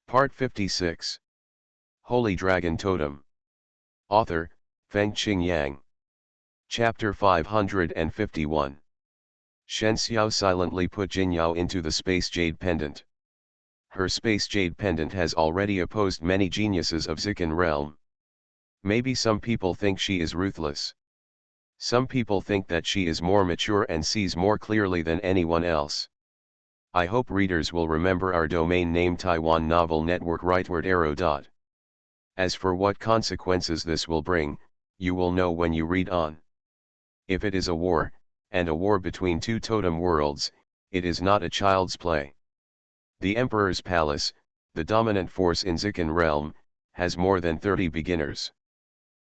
Part 56. Holy Dragon Totem. Author, Fengqing Yang. Chapter 551. Shen Xiao silently put Jinyao into the Space Jade Pendant. Her Space Jade Pendant has already opposed many geniuses of Zikan realm. Maybe some people think she is ruthless. Some people think that she is more mature and sees more clearly than anyone else. I hope readers will remember our domain name Taiwan Novel Network rightward arrow. As for what consequences this will bring, you will know when you read on. If it is a war, and a war between two totem worlds, it is not a child's play. The Emperor's Palace, the dominant force in Zikan realm, has more than 30 beginners.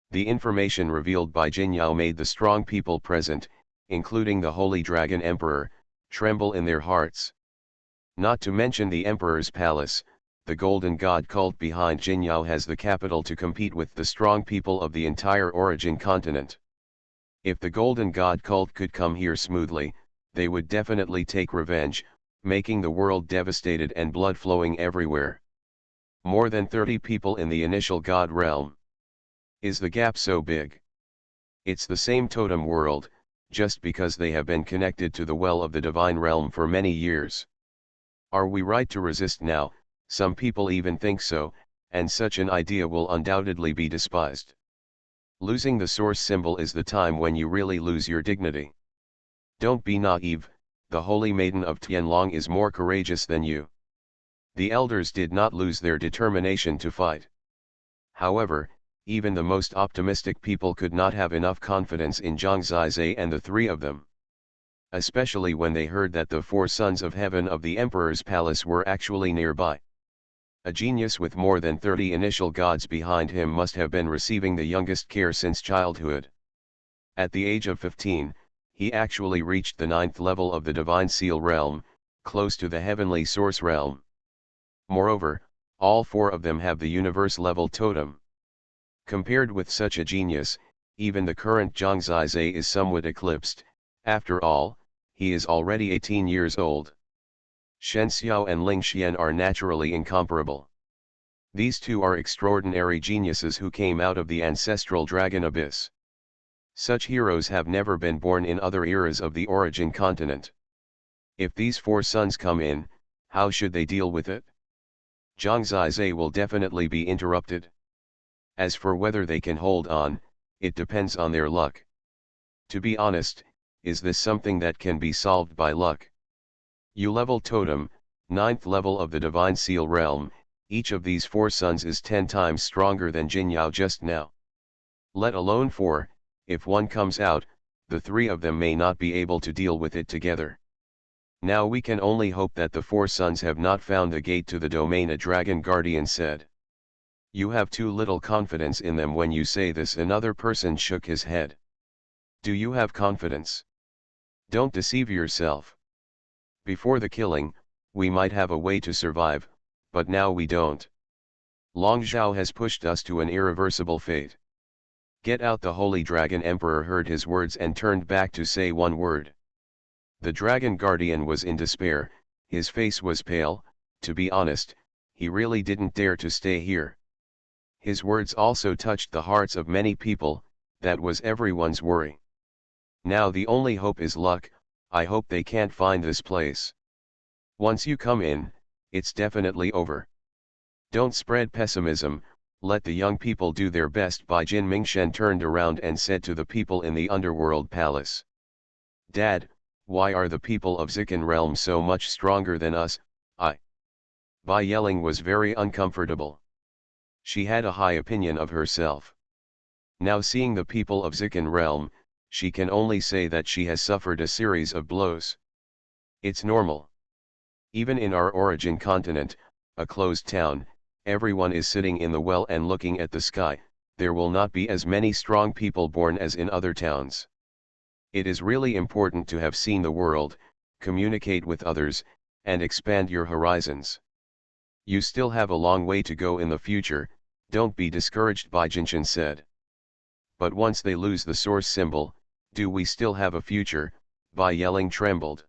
The information revealed by Jinyao made the strong people present, including the Holy Dragon Emperor, tremble in their hearts. Not to mention the Emperor's Palace, the Golden God cult behind Jinyao has the capital to compete with the strong people of the entire Origin continent. If the Golden God cult could come here smoothly, they would definitely take revenge, making the world devastated and blood flowing everywhere. More than 30 people in the initial God realm. Is the gap so big? It's the same totem world, just because they have been connected to the well of the divine realm for many years. Are we right to resist now? Some people even think so, and such an idea will undoubtedly be despised. Losing the source symbol is the time when you really lose your dignity. Don't be naive, the Holy Maiden of Tianlong is more courageous than you. The elders did not lose their determination to fight. However, even the most optimistic people could not have enough confidence in Zhang Zizai and the three of them. Especially when they heard that the four sons of heaven of the Emperor's palace were actually nearby. A genius with more than 30 initial gods behind him must have been receiving the youngest care since childhood. At the age of 15, he actually reached the 9th level of the Divine Seal realm, close to the Heavenly Source realm. Moreover, all four of them have the universe-level totem. Compared with such a genius, even the current Zhang Zizai is somewhat eclipsed. After all, he is already 18 years old. Shen Xiao and Ling Xian are naturally incomparable. These two are extraordinary geniuses who came out of the ancestral dragon abyss. Such heroes have never been born in other eras of the Origin continent. If these four sons come in, how should they deal with it? Zhang Zizai will definitely be interrupted. As for whether they can hold on, it depends on their luck. To be honest, is this something that can be solved by luck? U-level totem, 9th level of the Divine Seal realm, each of these four sons is 10 times stronger than Jinyao just now. Let alone 4, if one comes out, the 3 of them may not be able to deal with it together. Now we can only hope that the 4 sons have not found the gate to the domain. A dragon guardian said. You have too little confidence in them when you say this. Another person shook his head. Do you have confidence? Don't deceive yourself. Before the killing, we might have a way to survive, but now we don't. Long Zhao has pushed us to an irreversible fate. Get out! The Holy Dragon Emperor heard his words and turned back to say one word. The Dragon Guardian was in despair, his face was pale. To be honest, he really didn't dare to stay here. His words also touched the hearts of many people, that was everyone's worry. Now the only hope is luck. I hope they can't find this place. Once you come in, it's definitely over. Don't spread pessimism, let the young people do their best. By Jin Mingshen turned around and said to the people in the underworld palace. Dad, why are the people of Zikan realm so much stronger than us? Bai Yeling was very uncomfortable. She had a high opinion of herself. Now seeing the people of Zikan realm, she can only say that she has suffered a series of blows. It's normal. Even in our origin continent, a closed town, everyone is sitting in the well and looking at the sky. There will not be as many strong people born as in other towns. It is really important to have seen the world, communicate with others, and expand your horizons. You still have a long way to go in the future, don't be discouraged, Bai Jinshan said. But once they lose the source symbol, do we still have a future? Bai Yeling trembled.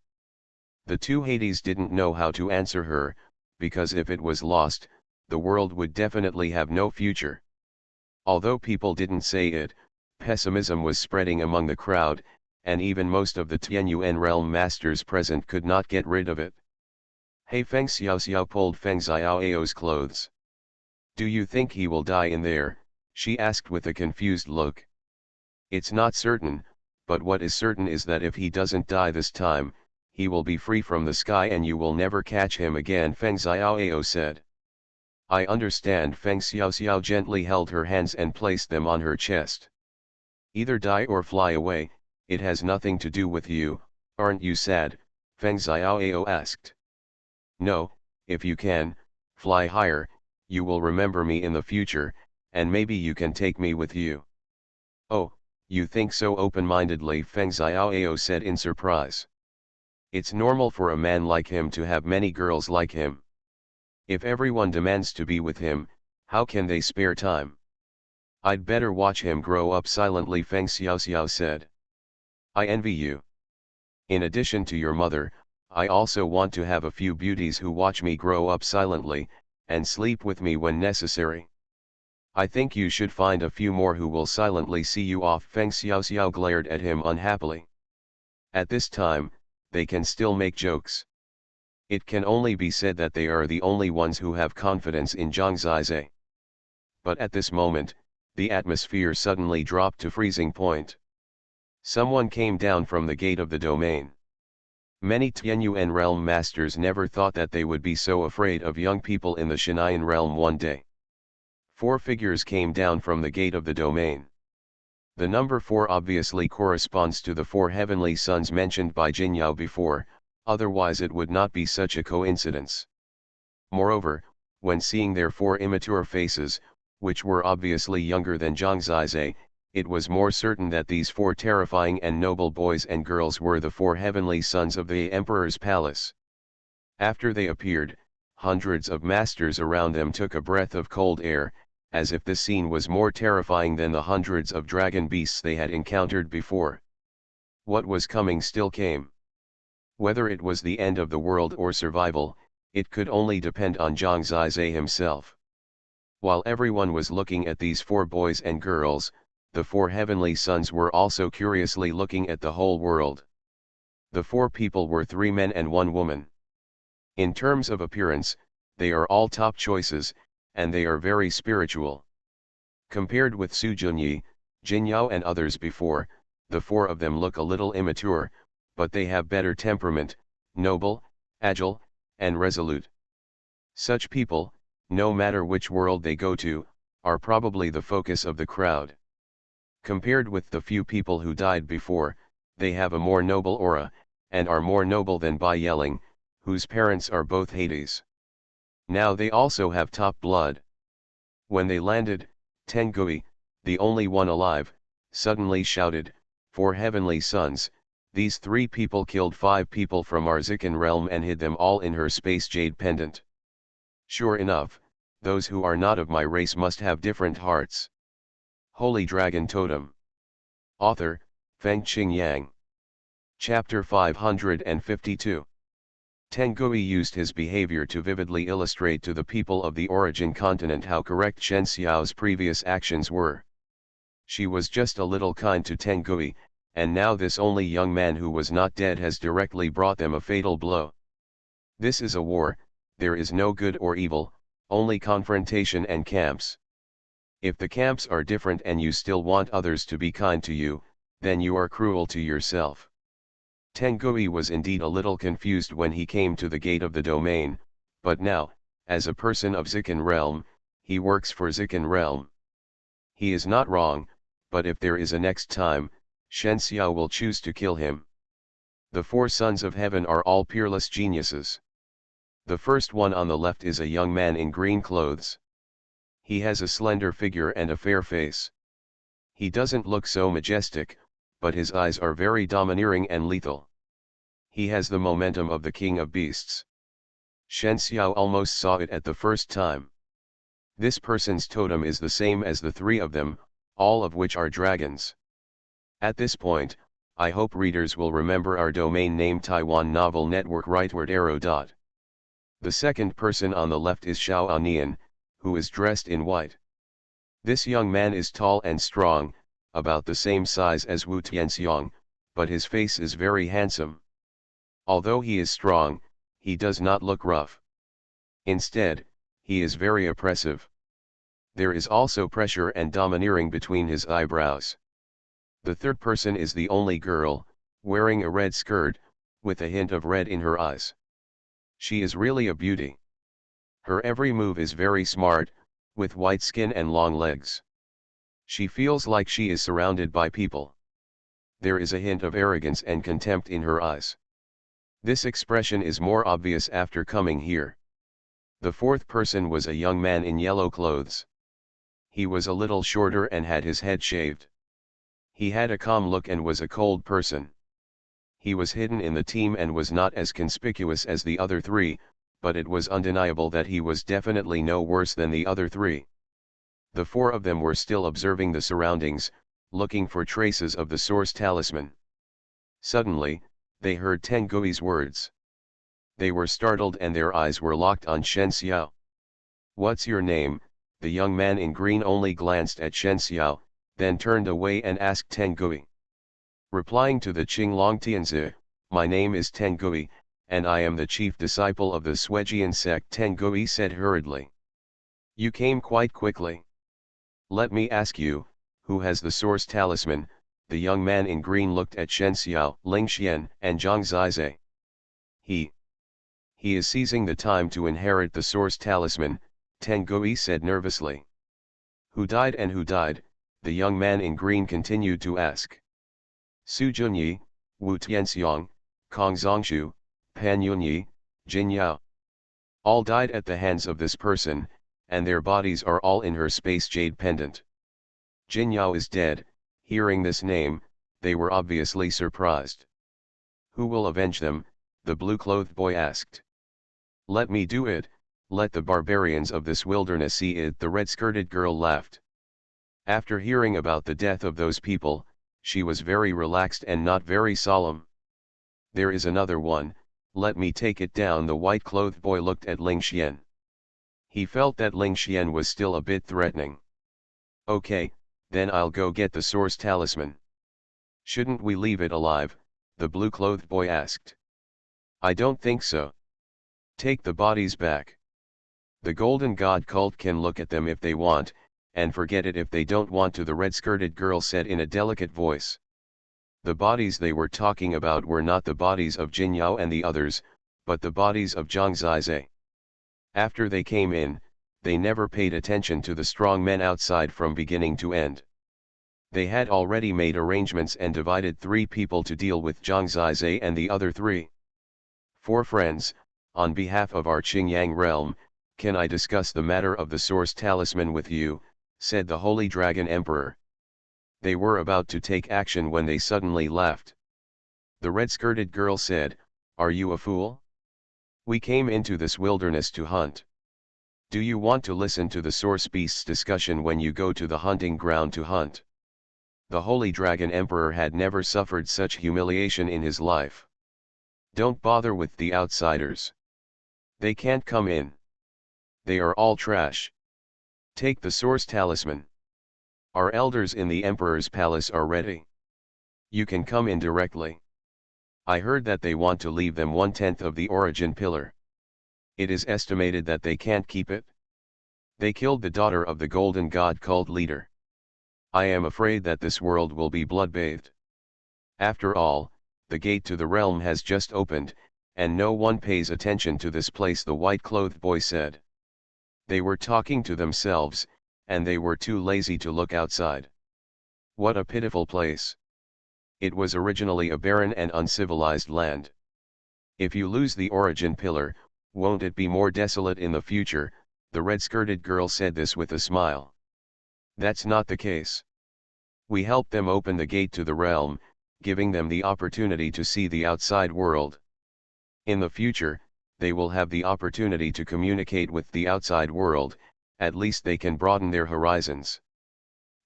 The two Hades didn't know how to answer her, because if it was lost, the world would definitely have no future. Although people didn't say it, pessimism was spreading among the crowd, and even most of the Tianyuan realm masters present could not get rid of it. Hey, Feng Xiao pulled Feng Xiao's clothes. Do you think he will die in there? She asked with a confused look. It's not certain, but what is certain is that if he doesn't die this time, he will be free from the sky and you will never catch him again, Feng Xiao said. I understand. Feng Xiao gently held her hands and placed them on her chest. Either die or fly away, it has nothing to do with you, aren't you sad? Feng Xiao asked. No, if you can, fly higher, you will remember me in the future, and maybe you can take me with you. Oh, you think so open-mindedly, Feng Xiao said in surprise. It's normal for a man like him to have many girls like him. If everyone demands to be with him, how can they spare time? I'd better watch him grow up silently, Feng Xiao said. I envy you. In addition to your mother, I also want to have a few beauties who watch me grow up silently, and sleep with me when necessary. I think you should find a few more who will silently see you off. Feng Xiao glared at him unhappily. At this time, they can still make jokes. It can only be said that they are the only ones who have confidence in Zhang Zizhe. But at this moment, the atmosphere suddenly dropped to freezing point. Someone came down from the gate of the domain. Many Tianyuan realm masters never thought that they would be so afraid of young people in the Shanyan realm one day. 4 figures came down from the gate of the domain. The number 4 obviously corresponds to the 4 heavenly sons mentioned by Jinyao before, otherwise it would not be such a coincidence. Moreover, when seeing their 4 immature faces, which were obviously younger than Zhang Zizhe, it was more certain that these 4 terrifying and noble boys and girls were the 4 heavenly sons of the Emperor's palace. After they appeared, hundreds of masters around them took a breath of cold air, as if the scene was more terrifying than the hundreds of dragon beasts they had encountered before. What was coming still came. Whether it was the end of the world or survival, it could only depend on Zhang Zizhe himself. While everyone was looking at these 4 boys and girls, the 4 heavenly sons were also curiously looking at the whole world. The 4 people were 3 men and 1 woman. In terms of appearance, they are all top choices, and they are very spiritual. Compared with Su Junyi, Jinyao and others before, the 4 of them look a little immature, but they have better temperament, noble, agile, and resolute. Such people, no matter which world they go to, are probably the focus of the crowd. Compared with the few people who died before, they have a more noble aura, and are more noble than Bai Yeling, whose parents are both Hades. Now they also have top blood. When they landed, Tengui, the only one alive, suddenly shouted, 4 heavenly sons, these 3 people killed 5 people from our Zikan realm and hid them all in her space jade pendant. Sure enough, those who are not of my race must have different hearts. Holy Dragon Totem. Author, Fengqing Yang. Chapter 552. Tengui used his behavior to vividly illustrate to the people of the origin continent how correct Shen Xiao's previous actions were. She was just a little kind to Tengui, and now this only young man who was not dead has directly brought them a fatal blow. This is a war, there is no good or evil, only confrontation and camps. If the camps are different and you still want others to be kind to you, then you are cruel to yourself. Tengui was indeed a little confused when he came to the gate of the domain, but now, as a person of Zikan realm, he works for Zikan realm. He is not wrong, but if there is a next time, Shen Xiao will choose to kill him. The 4 sons of heaven are all peerless geniuses. The first one on the left is a young man in green clothes. He has a slender figure and a fair face. He doesn't look so majestic, but his eyes are very domineering and lethal. He has the momentum of the king of beasts. Shen Xiao almost saw it at the first time. This person's totem is the same as the 3 of them, all of which are dragons. At this point, I hope readers will remember our domain name Taiwan Novel Network rightward arrow. The second person on the left is Xuanhuan, who is dressed in white. This young man is tall and strong, about the same size as Wu Tianxiang, but his face is very handsome. Although he is strong, he does not look rough. Instead, he is very oppressive. There is also pressure and domineering between his eyebrows. The third person is the only girl, wearing a red skirt, with a hint of red in her eyes. She is really a beauty. Her every move is very smart, with white skin and long legs. She feels like she is surrounded by people. There is a hint of arrogance and contempt in her eyes. This expression is more obvious after coming here. The fourth person was a young man in yellow clothes. He was a little shorter and had his head shaved. He had a calm look and was a cold person. He was hidden in the team and was not as conspicuous as the other three, but it was undeniable that he was definitely no worse than the other three. The four of them were still observing the surroundings, looking for traces of the source talisman. Suddenly, they heard Tengui's words. They were startled and their eyes were locked on Shen Xiao. "What's your name?" The young man in green only glanced at Shen Xiao, then turned away and asked Tengui. Replying to the Qinglong Tianzi, "My name is Tengui, and I am the chief disciple of the Suejian sect," Tengui said hurriedly. "You came quite quickly. Let me ask you, who has the source talisman?" The young man in green looked at Shen Xiao, Ling Xian, and Zhang Zizai. He is seizing the time to inherit the source talisman," Tengui said nervously. "Who died and who died?" the young man in green continued to ask. "Su Junyi, Wu Tianxiang, Kong Zongshu, Pan Yunyi, Jin Yao. All died at the hands of this person, and their bodies are all in her space jade pendant." Jin Yao is dead. Hearing this name, they were obviously surprised. "Who will avenge them?" the blue-clothed boy asked. "Let me do it, let the barbarians of this wilderness see it," the red-skirted girl laughed. After hearing about the death of those people, she was very relaxed and not very solemn. "There is another one, let me take it down." The white-clothed boy looked at Ling Xian. He felt that Ling Xian was still a bit threatening. "Okay, then I'll go get the source talisman." "Shouldn't we leave it alive?" the blue-clothed boy asked. "I don't think so. Take the bodies back. The Golden God cult can look at them if they want, and forget it if they don't want to," the red-skirted girl said in a delicate voice. The bodies they were talking about were not the bodies of Jin Yao and the others, but the bodies of Zhang Zizai. After they came in, they never paid attention to the strong men outside from beginning to end. They had already made arrangements and divided 3 people to deal with Zhang Zizai and the other 3. "4 friends, on behalf of our Qingyang realm, can I discuss the matter of the source talisman with you?" said the Holy Dragon Emperor. They were about to take action when they suddenly laughed. The red-skirted girl said, "Are you a fool? We came into this wilderness to hunt. Do you want to listen to the source beast's discussion when you go to the hunting ground to hunt?" The Holy Dragon Emperor had never suffered such humiliation in his life. "Don't bother with the outsiders. They can't come in. They are all trash. Take the source talisman. Our elders in the Emperor's palace are ready. You can come in directly. I heard that they want to leave them 1/10 of the origin pillar. It is estimated that they can't keep it. They killed the daughter of the Golden God cult leader. I am afraid that this world will be blood-bathed. After all, the gate to the realm has just opened, and no one pays attention to this place," the white-clothed boy said. They were talking to themselves, and they were too lazy to look outside. What a pitiful place. It was originally a barren and uncivilized land. If you lose the origin pillar, won't it be more desolate in the future? The red-skirted girl said this with a smile. That's not the case. We helped them open the gate to the realm, giving them the opportunity to see the outside world. In the future, they will have the opportunity to communicate with the outside world, at least they can broaden their horizons.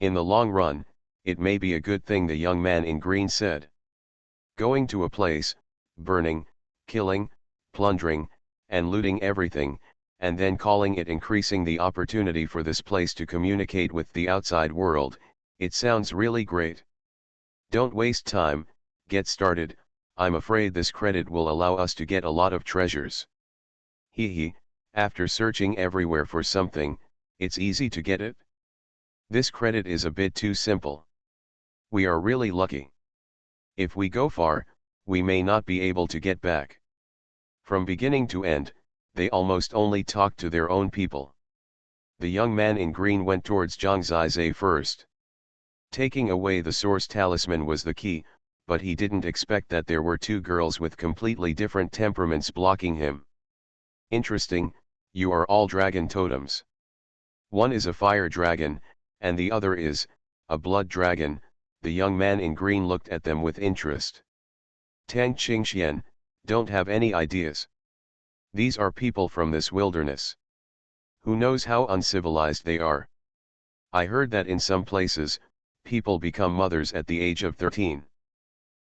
In the long run, it may be a good thing, the young man in green said. Going to a place, burning, killing, plundering, and looting everything, and then calling it increasing the opportunity for this place to communicate with the outside world. It sounds really great. Don't waste time, get started. I'm afraid this credit will allow us to get a lot of treasures. Hee, after searching everywhere for something, it's easy to get it. This credit is a bit too simple. We are really lucky. If we go far, we may not be able to get back. From beginning to end, they almost only talked to their own people. The young man in green went towards Zhang Zizai first. Taking away the source talisman was the key, but he didn't expect that there were two girls with completely different temperaments blocking him. Interesting, you are all dragon totems. One is a fire dragon, and the other is a blood dragon. The young man in green looked at them with interest. Tang Qingxian, don't have any ideas. These are people from this wilderness. Who knows how uncivilized they are? I heard that in some places, people become mothers at the age of 13.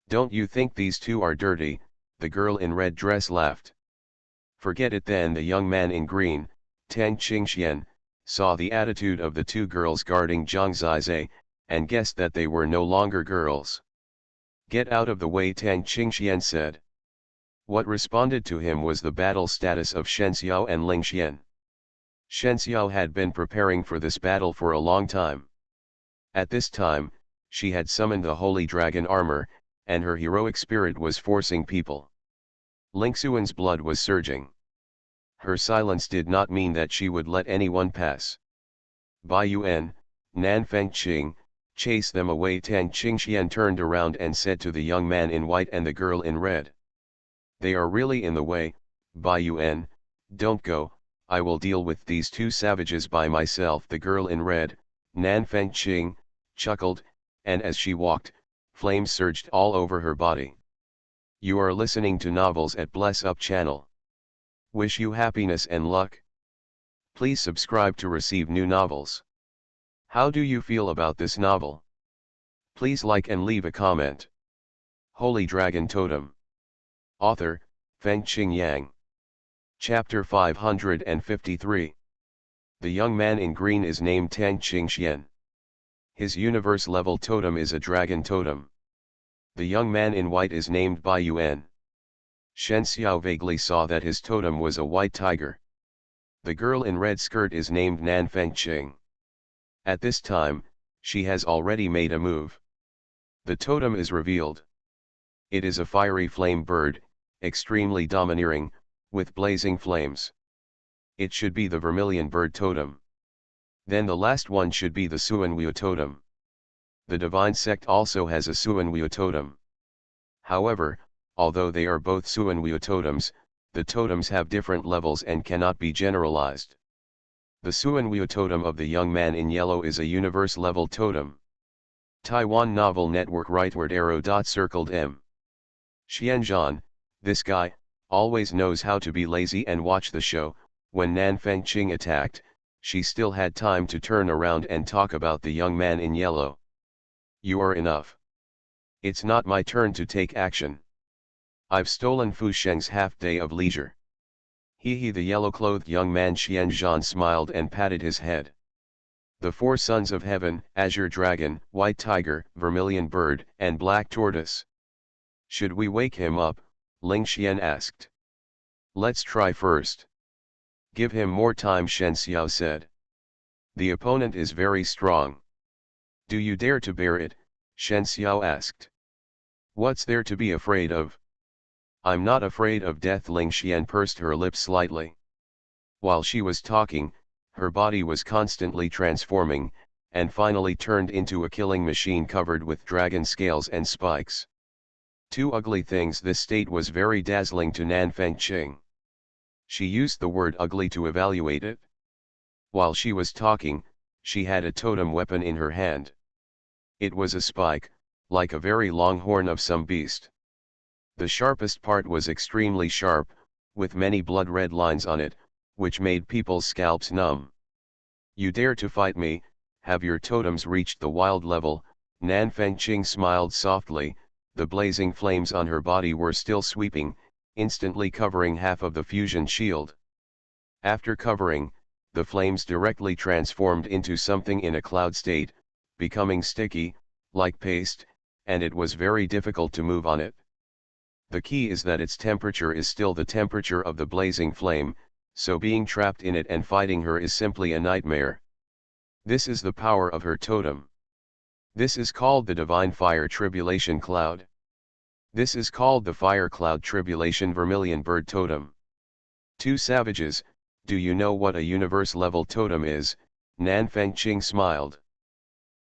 Don't you think these two are dirty? The girl in red dress laughed. Forget it then. The young man in green, Tang Qingxian, saw the attitude of the two girls guarding Zhang Zizai, and guessed that they were no longer girls. Get out of the way, Tang Qingxian said. What responded to him was the battle status of Shen Xiao and Ling Xian. Shen Xiao had been preparing for this battle for a long time. At this time, she had summoned the holy dragon armor, and her heroic spirit was forcing people. Ling Xuan's blood was surging. Her silence did not mean that she would let anyone pass. Bai Yuan, Nan Fengqing, chase them away. Tang Qingxian turned around and said to the young man in white and the girl in red. They are really in the way. Bai Yuan, don't go, I will deal with these two savages by myself. The girl in red, Nan Fengqing, chuckled, and as she walked, flames surged all over her body. You are listening to Novels at Bless Up channel. Wish you happiness and luck. Please subscribe to receive new novels. How do you feel about this novel? Please like and leave a comment. Holy Dragon Totem. Author, Fengqing Yang. Chapter 553. The young man in green is named Tang Qingxian. His universe level totem is a dragon totem. The young man in white is named Bai Yuan. Shen Xiao vaguely saw that his totem was a white tiger. The girl in red skirt is named Nan Fengqing. At this time, she has already made a move. The totem is revealed. It is a fiery flame bird, extremely domineering, with blazing flames. It should be the vermilion bird totem. Then the last one should be the Xuanhuan totem. The divine sect also has a Xuanhuan totem. However, although they are both Xuanhuan totems, the totems have different levels and cannot be generalized. The Xuanhuan totem of the young man in yellow is a universe level totem. Taiwan Novel Network rightward arrow circled M. Xianzhan, this guy, always knows how to be lazy and watch the show. When Nan Fengqing attacked, she still had time to turn around and talk about the young man in yellow. You are enough. It's not my turn to take action. I've stolen Fu Sheng's half-day of leisure. The yellow-clothed young man Xianzhan smiled and patted his head. The four sons of heaven, azure dragon, white tiger, vermilion bird, and black tortoise. Should we wake him up? Ling Xian asked. Let's try first. Give him more time, Shen Xiao said. The opponent is very strong. Do you dare to bear it? Shen Xiao asked. What's there to be afraid of? I'm not afraid of death. Ling Xian pursed her lips slightly. While she was talking, her body was constantly transforming, and finally turned into a killing machine covered with dragon scales and spikes. Two ugly things. This state was very dazzling to Nan Fengqing. She used the word ugly to evaluate it. While she was talking, she had a totem weapon in her hand. It was a spike, like a very long horn of some beast. The sharpest part was extremely sharp, with many blood-red lines on it, which made people's scalps numb. You dare to fight me? Have your totems reached the wild level? Nan Fengqing smiled softly. The blazing flames on her body were still sweeping, instantly covering half of the fusion shield. After covering, the flames directly transformed into something in a cloud state, becoming sticky, like paste, and it was very difficult to move on it. The key is that its temperature is still the temperature of the blazing flame, so being trapped in it and fighting her is simply a nightmare. This is the power of her totem. This is called the Divine Fire Tribulation Cloud. This is called the Fire Cloud Tribulation Vermilion Bird Totem. Two savages, do you know what a universe-level totem is? Nan Fengqing smiled.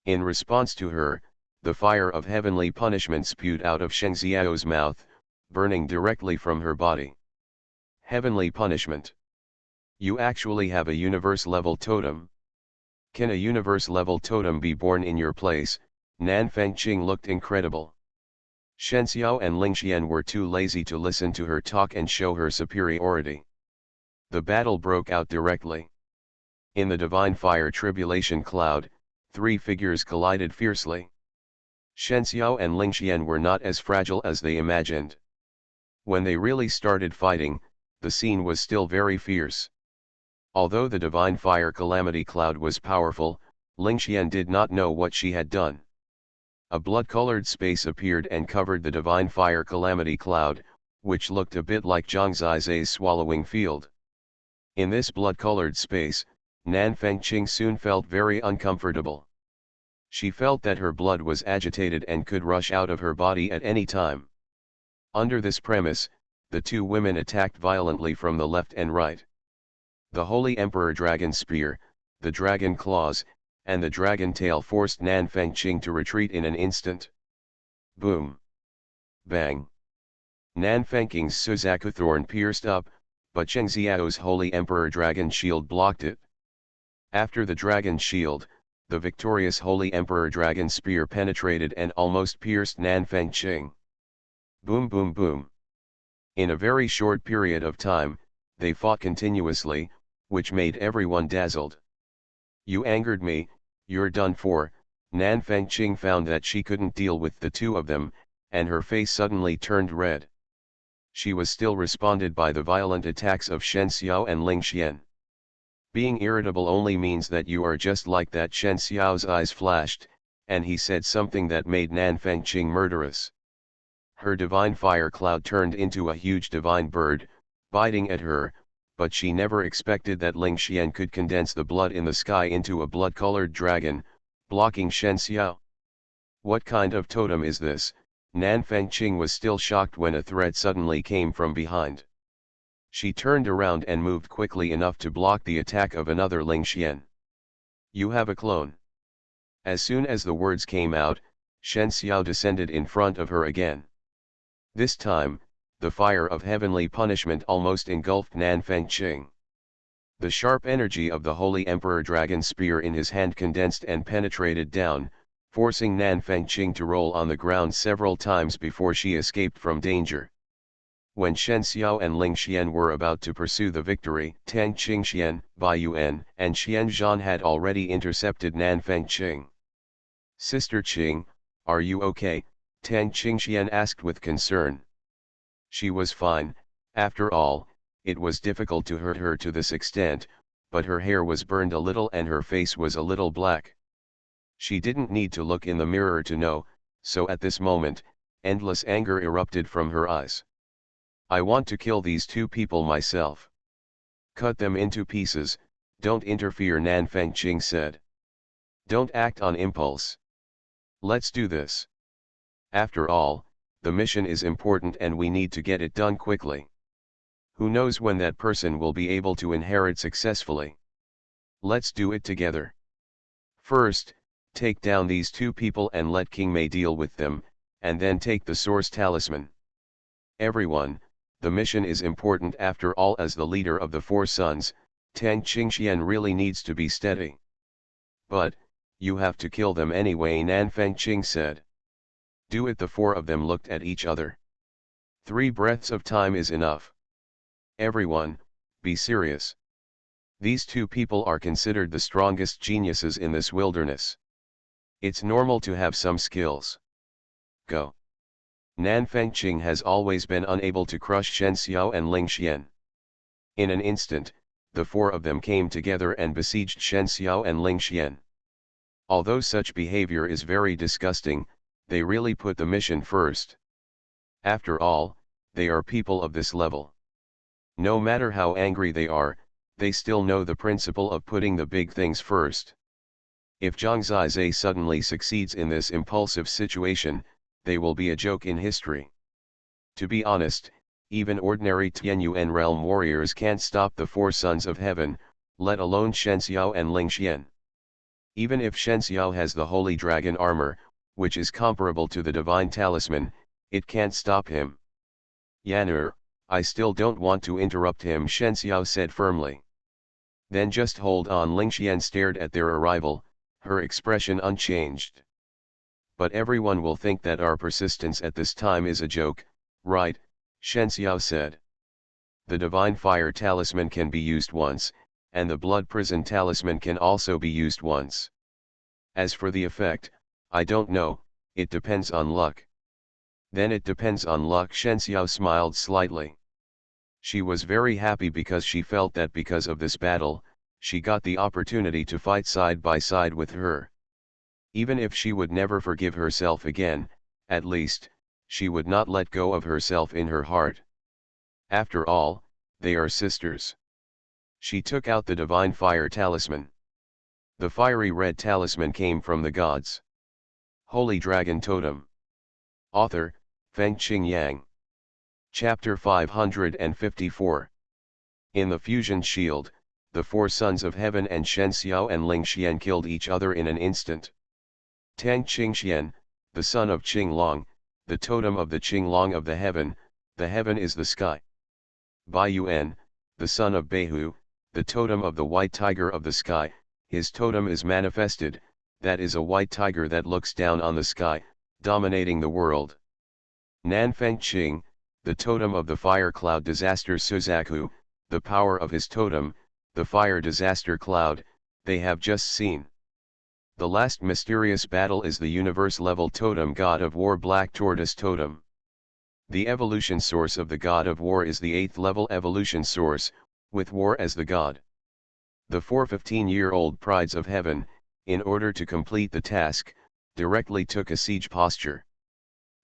In response to her, the fire of heavenly punishment spewed out of Shen Xiao's mouth, burning directly from her body. Heavenly punishment. You actually have a universe-level totem? Can a universe-level totem be born in your place? Nan Fengqing looked incredible. Shen Xiao and Ling Xian were too lazy to listen to her talk and show her superiority. The battle broke out directly. In the Divine Fire Tribulation Cloud, three figures collided fiercely. Shen Xiao and Ling Xian were not as fragile as they imagined. When they really started fighting, the scene was still very fierce. Although the Divine Fire Calamity Cloud was powerful, Ling Xian did not know what she had done. A blood-colored space appeared and covered the Divine Fire Calamity Cloud, which looked a bit like Zhang Zizai's swallowing field. In this blood-colored space, Nan Fengqing soon felt very uncomfortable. She felt that her blood was agitated and could rush out of her body at any time. Under this premise, the two women attacked violently from the left and right. The Holy Emperor Dragon Spear, the Dragon Claws, and the Dragon Tail forced Nan Fengqing to retreat in an instant. Boom! Bang! Nan Fengqing's Suzaku Thorn pierced up, but Shen Xiao's Holy Emperor Dragon Shield blocked it. After the Dragon Shield, the victorious Holy Emperor Dragon Spear penetrated and almost pierced Nan Fengqing. Boom boom boom. In a very short period of time, they fought continuously, which made everyone dazzled. You angered me, you're done for. Nan Fengqing found that she couldn't deal with the two of them, and her face suddenly turned red. She was still responded by the violent attacks of Shen Xiao and Ling Xian. Being irritable only means that you are just like that. Shen Xiao's eyes flashed, and he said something that made Nan Fengqing murderous. Her divine fire cloud turned into a huge divine bird, biting at her, but she never expected that Ling Xian could condense the blood in the sky into a blood-colored dragon, blocking Shen Xiao. What kind of totem is this? Nan Fengqing was still shocked when a threat suddenly came from behind. She turned around and moved quickly enough to block the attack of another Ling Xian. You have a clone. As soon as the words came out, Shen Xiao descended in front of her again. This time, the fire of heavenly punishment almost engulfed Nan Fengqing. The sharp energy of the Holy Emperor Dragon Spear in his hand condensed and penetrated down, forcing Nan Fengqing to roll on the ground several times before she escaped from danger. When Shen Xiao and Ling Xian were about to pursue the victory, Tang Qingxian, Bai Yuan, and Xian Zhan had already intercepted Nan Fengqing. Sister Qing, are you okay? Tang Qingxian asked with concern. She was fine. After all, it was difficult to hurt her to this extent, but her hair was burned a little and her face was a little black. She didn't need to look in the mirror to know, so at this moment, endless anger erupted from her eyes. I want to kill these two people myself. Cut them into pieces, don't interfere, Nan Fengqing said. Don't act on impulse. Let's do this. After all, the mission is important and we need to get it done quickly. Who knows when that person will be able to inherit successfully? Let's do it together. First, take down these two people and let King Mei deal with them, and then take the Source Talisman. Everyone, the mission is important after all. As the leader of the Four Sons, Tang Qingxian really needs to be steady. But, you have to kill them anyway, Nan Fengqing said. Do it. The four of them looked at each other. 3 breaths of time is enough. Everyone, be serious. These two people are considered the strongest geniuses in this wilderness. It's normal to have some skills. Go. Nan Fengqing has always been unable to crush Shen Xiao and Ling Xian. In an instant, the four of them came together and besieged Shen Xiao and Ling Xian. Although such behavior is very disgusting, they really put the mission first. After all, they are people of this level. No matter how angry they are, they still know the principle of putting the big things first. If Zhang Zizai suddenly succeeds in this impulsive situation, they will be a joke in history. To be honest, even ordinary Tianyuan realm warriors can't stop the four sons of heaven, let alone Shen Xiao and Ling Xian. Even if Shen Xiao has the holy dragon armor, which is comparable to the divine talisman, it can't stop him. Yan'er, I still don't want to interrupt him, Shen Xiao said firmly. Then just hold on. Ling Xian stared at their arrival, her expression unchanged. But everyone will think that our persistence at this time is a joke, right? Shen Xiao said. The divine fire talisman can be used once, and the blood prison talisman can also be used once. As for the effect, I don't know, it depends on luck. Then it depends on luck. Shen Xiao smiled slightly. She was very happy because she felt that because of this battle, she got the opportunity to fight side by side with her. Even if she would never forgive herself again, at least, she would not let go of herself in her heart. After all, they are sisters. She took out the divine fire talisman. The fiery red talisman came from the gods. Holy Dragon Totem. Author, Fengqing Yang. Chapter 554. In the fusion shield, the four sons of heaven and Shen Xiao and Ling Xian killed each other in an instant. Tang Qingxian, the son of Qinglong, the totem of the Qinglong of the heaven is the sky. Bai Yuan, the son of Beihu, the totem of the white tiger of the sky, his totem is manifested, that is a white tiger that looks down on the sky, dominating the world. Nan Fengqing, the totem of the fire cloud disaster Suzaku, the power of his totem, the fire disaster cloud, they have just seen. The last mysterious battle is the universe-level totem god of war Black Tortoise Totem. The evolution source of the god of war is the 8th level evolution source, with war as the god. The four 15-year-old prides of heaven, in order to complete the task, directly took a siege posture.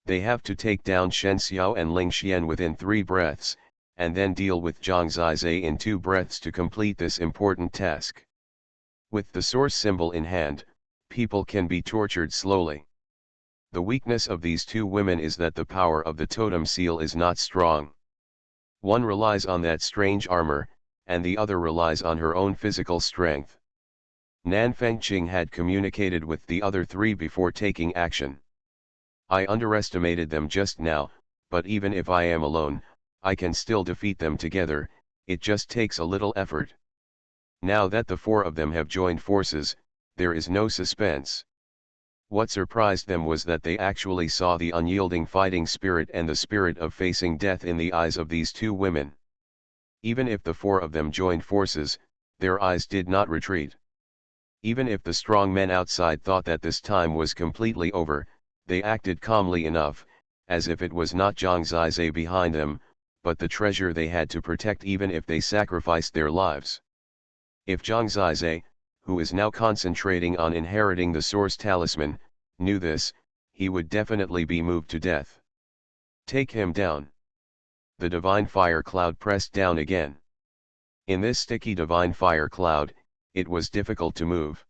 They have to take down Shen Xiao and Ling Xian within 3 breaths, and then deal with Zhang Zizai in 2 breaths to complete this important task. With the source symbol in hand, people can be tortured slowly. The weakness of these two women is that the power of the totem seal is not strong. One relies on that strange armor, and the other relies on her own physical strength. Nan Fengqing had communicated with the other 3 before taking action. I underestimated them just now, but even if I am alone, I can still defeat them together, it just takes a little effort. Now that the 4 of them have joined forces, there is no suspense. What surprised them was that they actually saw the unyielding fighting spirit and the spirit of facing death in the eyes of these 2 women. Even if the 4 of them joined forces, their eyes did not retreat. Even if the strong men outside thought that this time was completely over, they acted calmly enough, as if it was not Zhang Zizai behind them, but the treasure they had to protect, even if they sacrificed their lives. If Zhang Zizai, who is now concentrating on inheriting the source talisman, knew this, he would definitely be moved to death. Take him down. The divine fire cloud pressed down again. In this sticky divine fire cloud, it was difficult to move.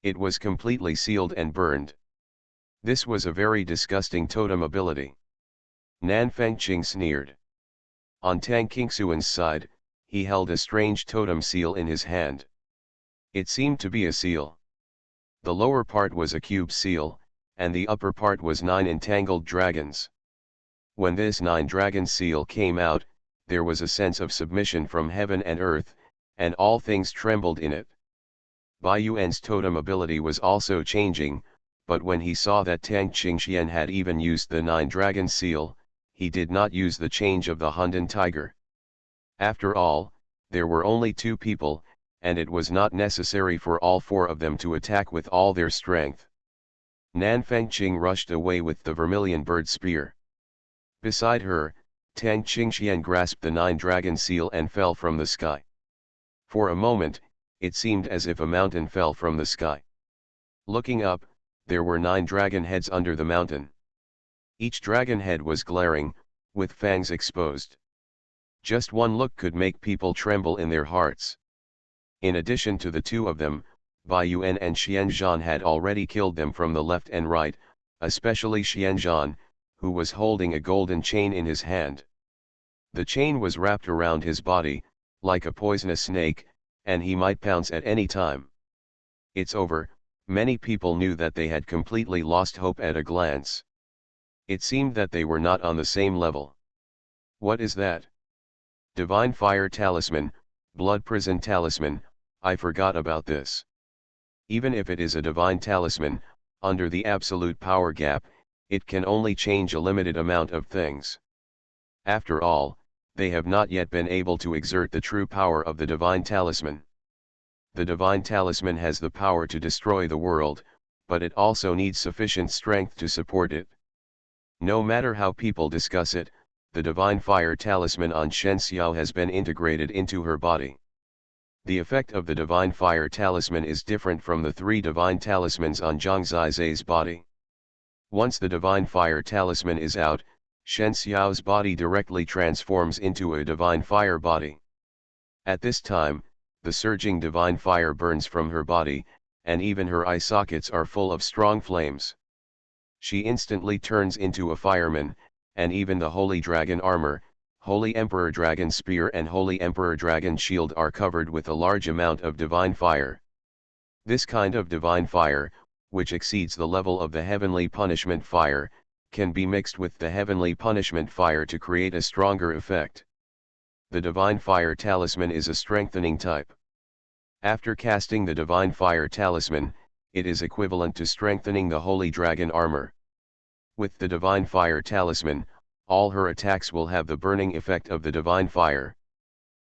It was completely sealed and burned. This was a very disgusting totem ability. Nan Fengqing sneered. On Tang Qingxuan's side, he held a strange totem seal in his hand. It seemed to be a seal. The lower part was a cube seal, and the upper part was 9 entangled dragons. When this 9 dragon seal came out, there was a sense of submission from heaven and earth, and all things trembled in it. Bai Yuan's totem ability was also changing, but when he saw that Tang Qingxian had even used the 9 dragon seal, he did not use the change of the Hundan tiger. After all, there were only 2 people, and it was not necessary for all 4 of them to attack with all their strength. Nan Fengqing rushed away with the vermilion bird spear. Beside her, Tang Qingxian grasped the 9 dragon seal and fell from the sky. For a moment, it seemed as if a mountain fell from the sky. Looking up, there were 9 dragon heads under the mountain. Each dragon head was glaring, with fangs exposed. Just one look could make people tremble in their hearts. In addition to the 2 of them, Bai Yuan and Xianzhan had already killed them from the left and right, especially Xianzhan, who was holding a golden chain in his hand. The chain was wrapped around his body, like a poisonous snake, and he might pounce at any time. It's over. Many people knew that they had completely lost hope at a glance. It seemed that they were not on the same level. What is that? Divine Fire Talisman, Blood Prison Talisman, I forgot about this. Even if it is a divine talisman, under the absolute power gap, it can only change a limited amount of things. After all, they have not yet been able to exert the true power of the divine talisman. The divine talisman has the power to destroy the world, but it also needs sufficient strength to support it. No matter how people discuss it, the divine fire talisman on Shen Xiao has been integrated into her body. The effect of the divine fire talisman is different from the 3 divine talismans on Zhang Zizai's body. Once the divine fire talisman is out, Shen Xiao's body directly transforms into a divine fire body. At this time, the surging divine fire burns from her body, and even her eye sockets are full of strong flames. She instantly turns into a fireman, and even the Holy Dragon armor, Holy Emperor Dragon Spear and Holy Emperor Dragon Shield are covered with a large amount of divine fire. This kind of divine fire, which exceeds the level of the heavenly punishment fire, can be mixed with the heavenly punishment fire to create a stronger effect. The divine fire talisman is a strengthening type. After casting the divine fire talisman, it is equivalent to strengthening the Holy Dragon armor. With the divine fire talisman, all her attacks will have the burning effect of the divine fire.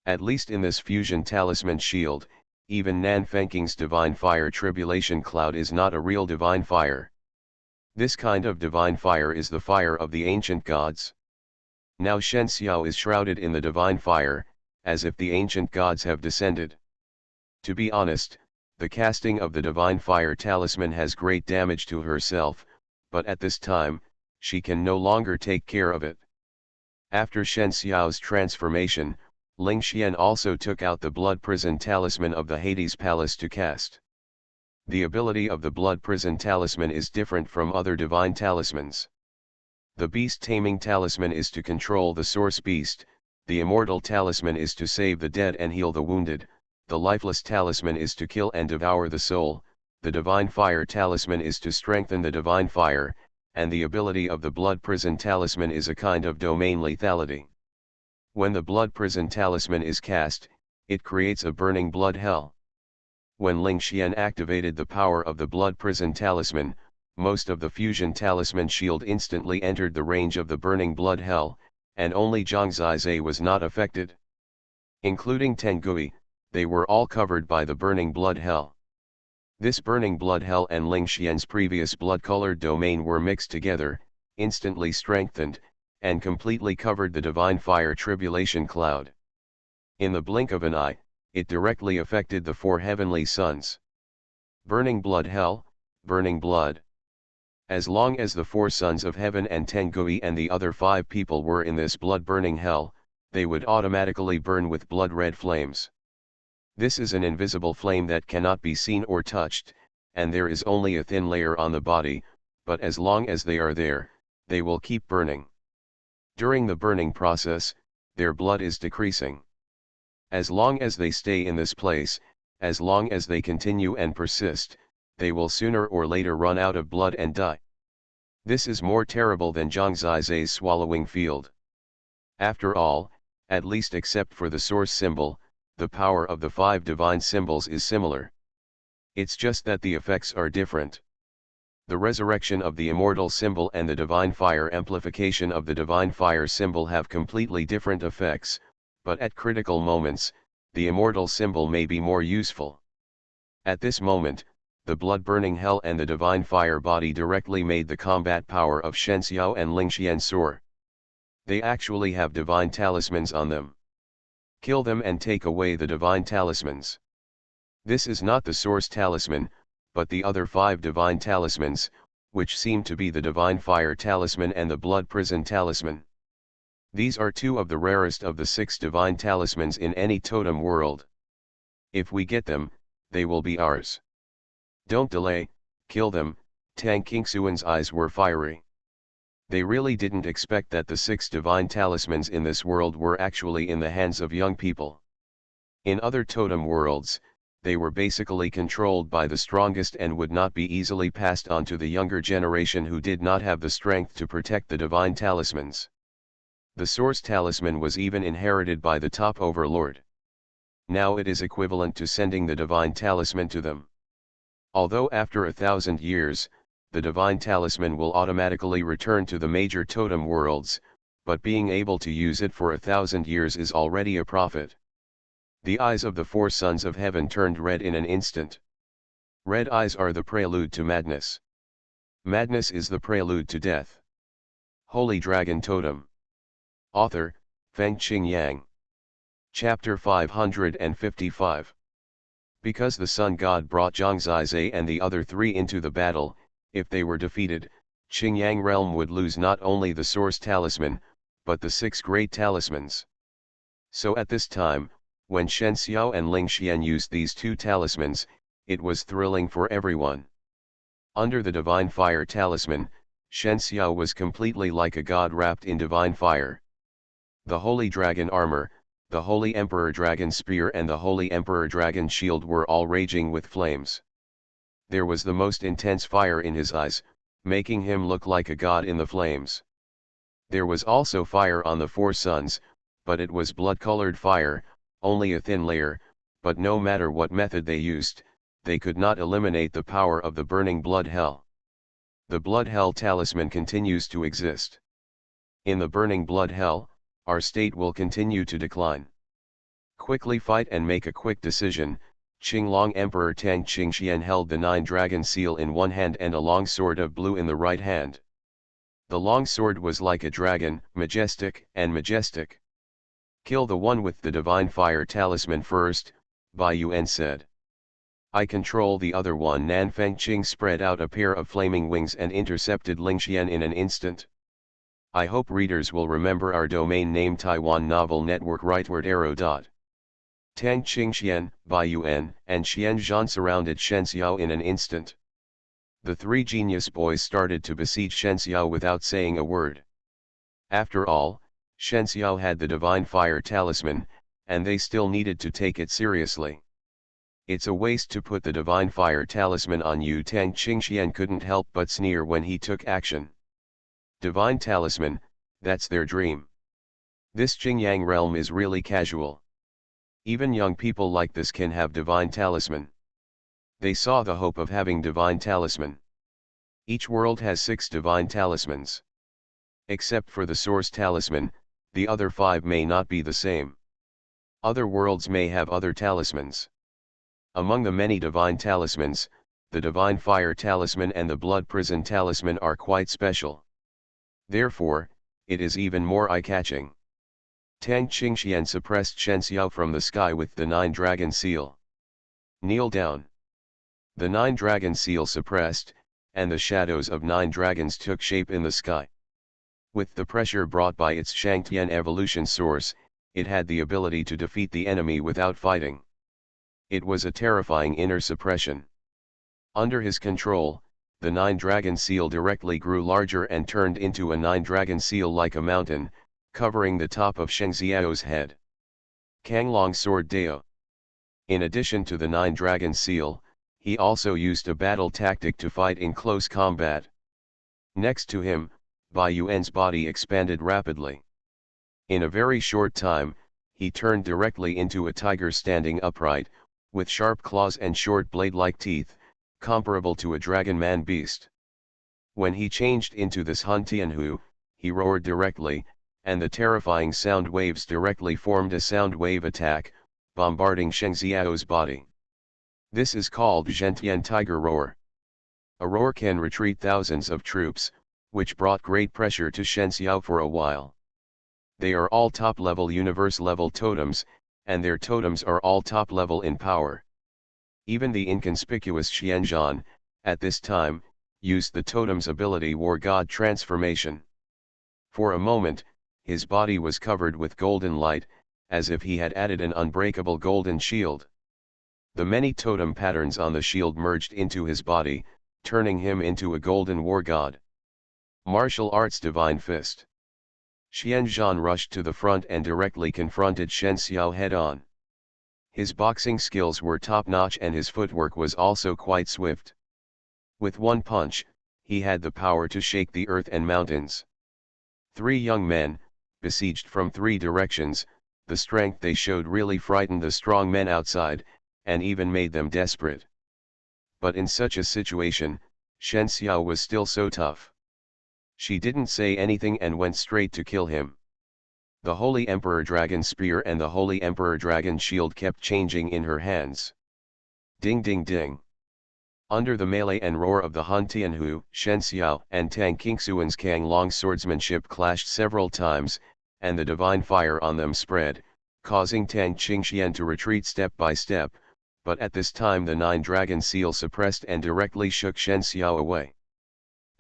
At least in this fusion talisman shield, even Nan Fenking's divine fire tribulation cloud is not a real divine fire. This kind of divine fire is the fire of the ancient gods. Now Shen Xiao is shrouded in the divine fire, as if the ancient gods have descended. To be honest, the casting of the divine fire talisman has great damage to herself, but at this time, she can no longer take care of it. After Shen Xiao's transformation, Ling Xian also took out the blood prison talisman of the Hades Palace to cast. The ability of the blood prison talisman is different from other divine talismans. The beast taming talisman is to control the source beast, the immortal talisman is to save the dead and heal the wounded, the lifeless talisman is to kill and devour the soul, the divine fire talisman is to strengthen the divine fire, and the ability of the blood prison talisman is a kind of domain lethality. When the blood prison talisman is cast, it creates a burning blood hell. When Ling Xian activated the power of the blood prison talisman, most of the fusion talisman shield instantly entered the range of the burning blood hell, and only Zhang Zizai was not affected. Including Tengui, they were all covered by the burning blood hell. This burning blood hell and Ling Xian's previous blood-colored domain were mixed together, instantly strengthened, and completely covered the divine fire tribulation cloud. In the blink of an eye, it directly affected the 4 heavenly suns. Burning blood hell, burning blood. As long as the 4 sons of heaven and Tengui and the other 5 people were in this blood-burning hell, they would automatically burn with blood-red flames. This is an invisible flame that cannot be seen or touched, and there is only a thin layer on the body, but as long as they are there, they will keep burning. During the burning process, their blood is decreasing. As long as they stay in this place, as long as they continue and persist, they will sooner or later run out of blood and die. This is more terrible than Zhang Zizai's swallowing field. After all, at least except for the source symbol, the power of the 5 divine symbols is similar. It's just that the effects are different. The resurrection of the immortal symbol and the divine fire amplification of the divine fire symbol have completely different effects, but at critical moments, the immortal symbol may be more useful. At this moment, the blood-burning hell and the divine fire body directly made the combat power of Shen Xiao and Ling Xian soar. They actually have divine talismans on them. Kill them and take away the divine talismans. This is not the source talisman, but the other 5 divine talismans, which seem to be the divine fire talisman and the blood prison talisman. These are 2 of the rarest of the 6 divine talismans in any totem world. If we get them, they will be ours. Don't delay, kill them. Tang Qingxuan's eyes were fiery. They really didn't expect that the 6 divine talismans in this world were actually in the hands of young people. In other totem worlds, they were basically controlled by the strongest and would not be easily passed on to the younger generation who did not have the strength to protect the divine talismans. The source talisman was even inherited by the top overlord. Now it is equivalent to sending the divine talisman to them. Although after 1,000 years, the divine talisman will automatically return to the major totem worlds, but being able to use it for 1,000 years is already a profit. The eyes of the 4 sons of heaven turned red in an instant. Red eyes are the prelude to madness. Madness is the prelude to death. Holy Dragon Totem. Author, Fengqing Yang. Chapter 555. Because the sun god brought Zhangzai and the other 3 into the battle, if they were defeated, Qingyang realm would lose not only the source talisman, but the 6 great talismans. So at this time, when Shen Xiao and Ling Xian used these 2 talismans, it was thrilling for everyone. Under the divine fire talisman, Shen Xiao was completely like a god wrapped in divine fire. The holy dragon armor, the holy emperor dragon spear and the holy emperor dragon shield were all raging with flames. There was the most intense fire in his eyes, making him look like a god in the flames. There was also fire on the 4 suns, but it was blood-colored fire, only a thin layer, but no matter what method they used, they could not eliminate the power of the burning blood hell. The blood hell talisman continues to exist. In the burning blood hell, our state will continue to decline. Quickly fight and make a quick decision. Qinglong Emperor Tang Qingxian held the 9-dragon seal in one hand and a long sword of blue in the right hand. The long sword was like a dragon, majestic. Kill the one with the divine fire talisman first, Bai Yuan said. I control the other one. Nan Fengqing spread out a pair of flaming wings and intercepted Lingxian in an instant. I hope readers will remember our domain name Taiwan Novel Network rightward arrow. Tang Qingxian, Bai Yuan, and Xian Zhan surrounded Shen Xiao in an instant. The 3 genius boys started to besiege Shen Xiao without saying a word. After all, Shen Xiao had the divine fire talisman, and they still needed to take it seriously. It's a waste to put the divine fire talisman on you. Tang Qingxian couldn't help but sneer when he took action. Divine talisman, that's their dream. This Qingyang realm is really casual. Even young people like this can have divine talisman. They saw the hope of having divine talisman. Each world has 6 divine talismans. Except for the source talisman, the other 5 may not be the same. Other worlds may have other talismans. Among the many divine talismans, the divine fire talisman and the blood prison talisman are quite special. Therefore, it is even more eye-catching. Tang Qingxian suppressed Shen Xiao from the sky with the 9-dragon seal. Kneel down. The 9-dragon seal suppressed, and the shadows of 9 dragons took shape in the sky. With the pressure brought by its Shangtian evolution source, it had the ability to defeat the enemy without fighting. It was a terrifying inner suppression. Under his control, the 9-dragon seal directly grew larger and turned into a 9-dragon seal like a mountain, covering the top of Sheng Xiao's head. Kanglong Sword Dao. In addition to the 9-dragon seal, he also used a battle tactic to fight in close combat. Next to him, Bai Yuan's body expanded rapidly. In a very short time, he turned directly into a tiger standing upright, with sharp claws and short blade-like teeth, comparable to a dragon man beast. When he changed into this Han Tianhu, he roared directly, and the terrifying sound waves directly formed a sound wave attack, bombarding Sheng Xiao's body. This is called Zhentian Tiger Roar. A roar can retreat thousands of troops, which brought great pressure to Shen Xiao for a while. They are all top-level universe-level totems, and their totems are all top level in power. Even the inconspicuous Xuanhuan, at this time, used the totem's ability War God Transformation. For a moment, his body was covered with golden light, as if he had added an unbreakable golden shield. The many totem patterns on the shield merged into his body, turning him into a golden war god. Martial Arts Divine Fist. Xuanhuan rushed to the front and directly confronted Shen Xiao head-on. His boxing skills were top-notch and his footwork was also quite swift. With one punch, he had the power to shake the earth and mountains. Three young men, besieged from three directions, the strength they showed really frightened the strong men outside, and even made them desperate. But in such a situation, Shen Xiao was still so tough. She didn't say anything and went straight to kill him. The Holy Emperor Dragon Spear and the Holy Emperor Dragon Shield kept changing in her hands. Ding ding ding. Under the melee and roar of the Han Tianhu, Shen Xiao and Tang Qingxuan's Kang Long swordsmanship clashed several times, and the divine fire on them spread, causing Tang Qingxian to retreat step by step, but at this time the Nine Dragon Seal suppressed and directly shook Shen Xiao away.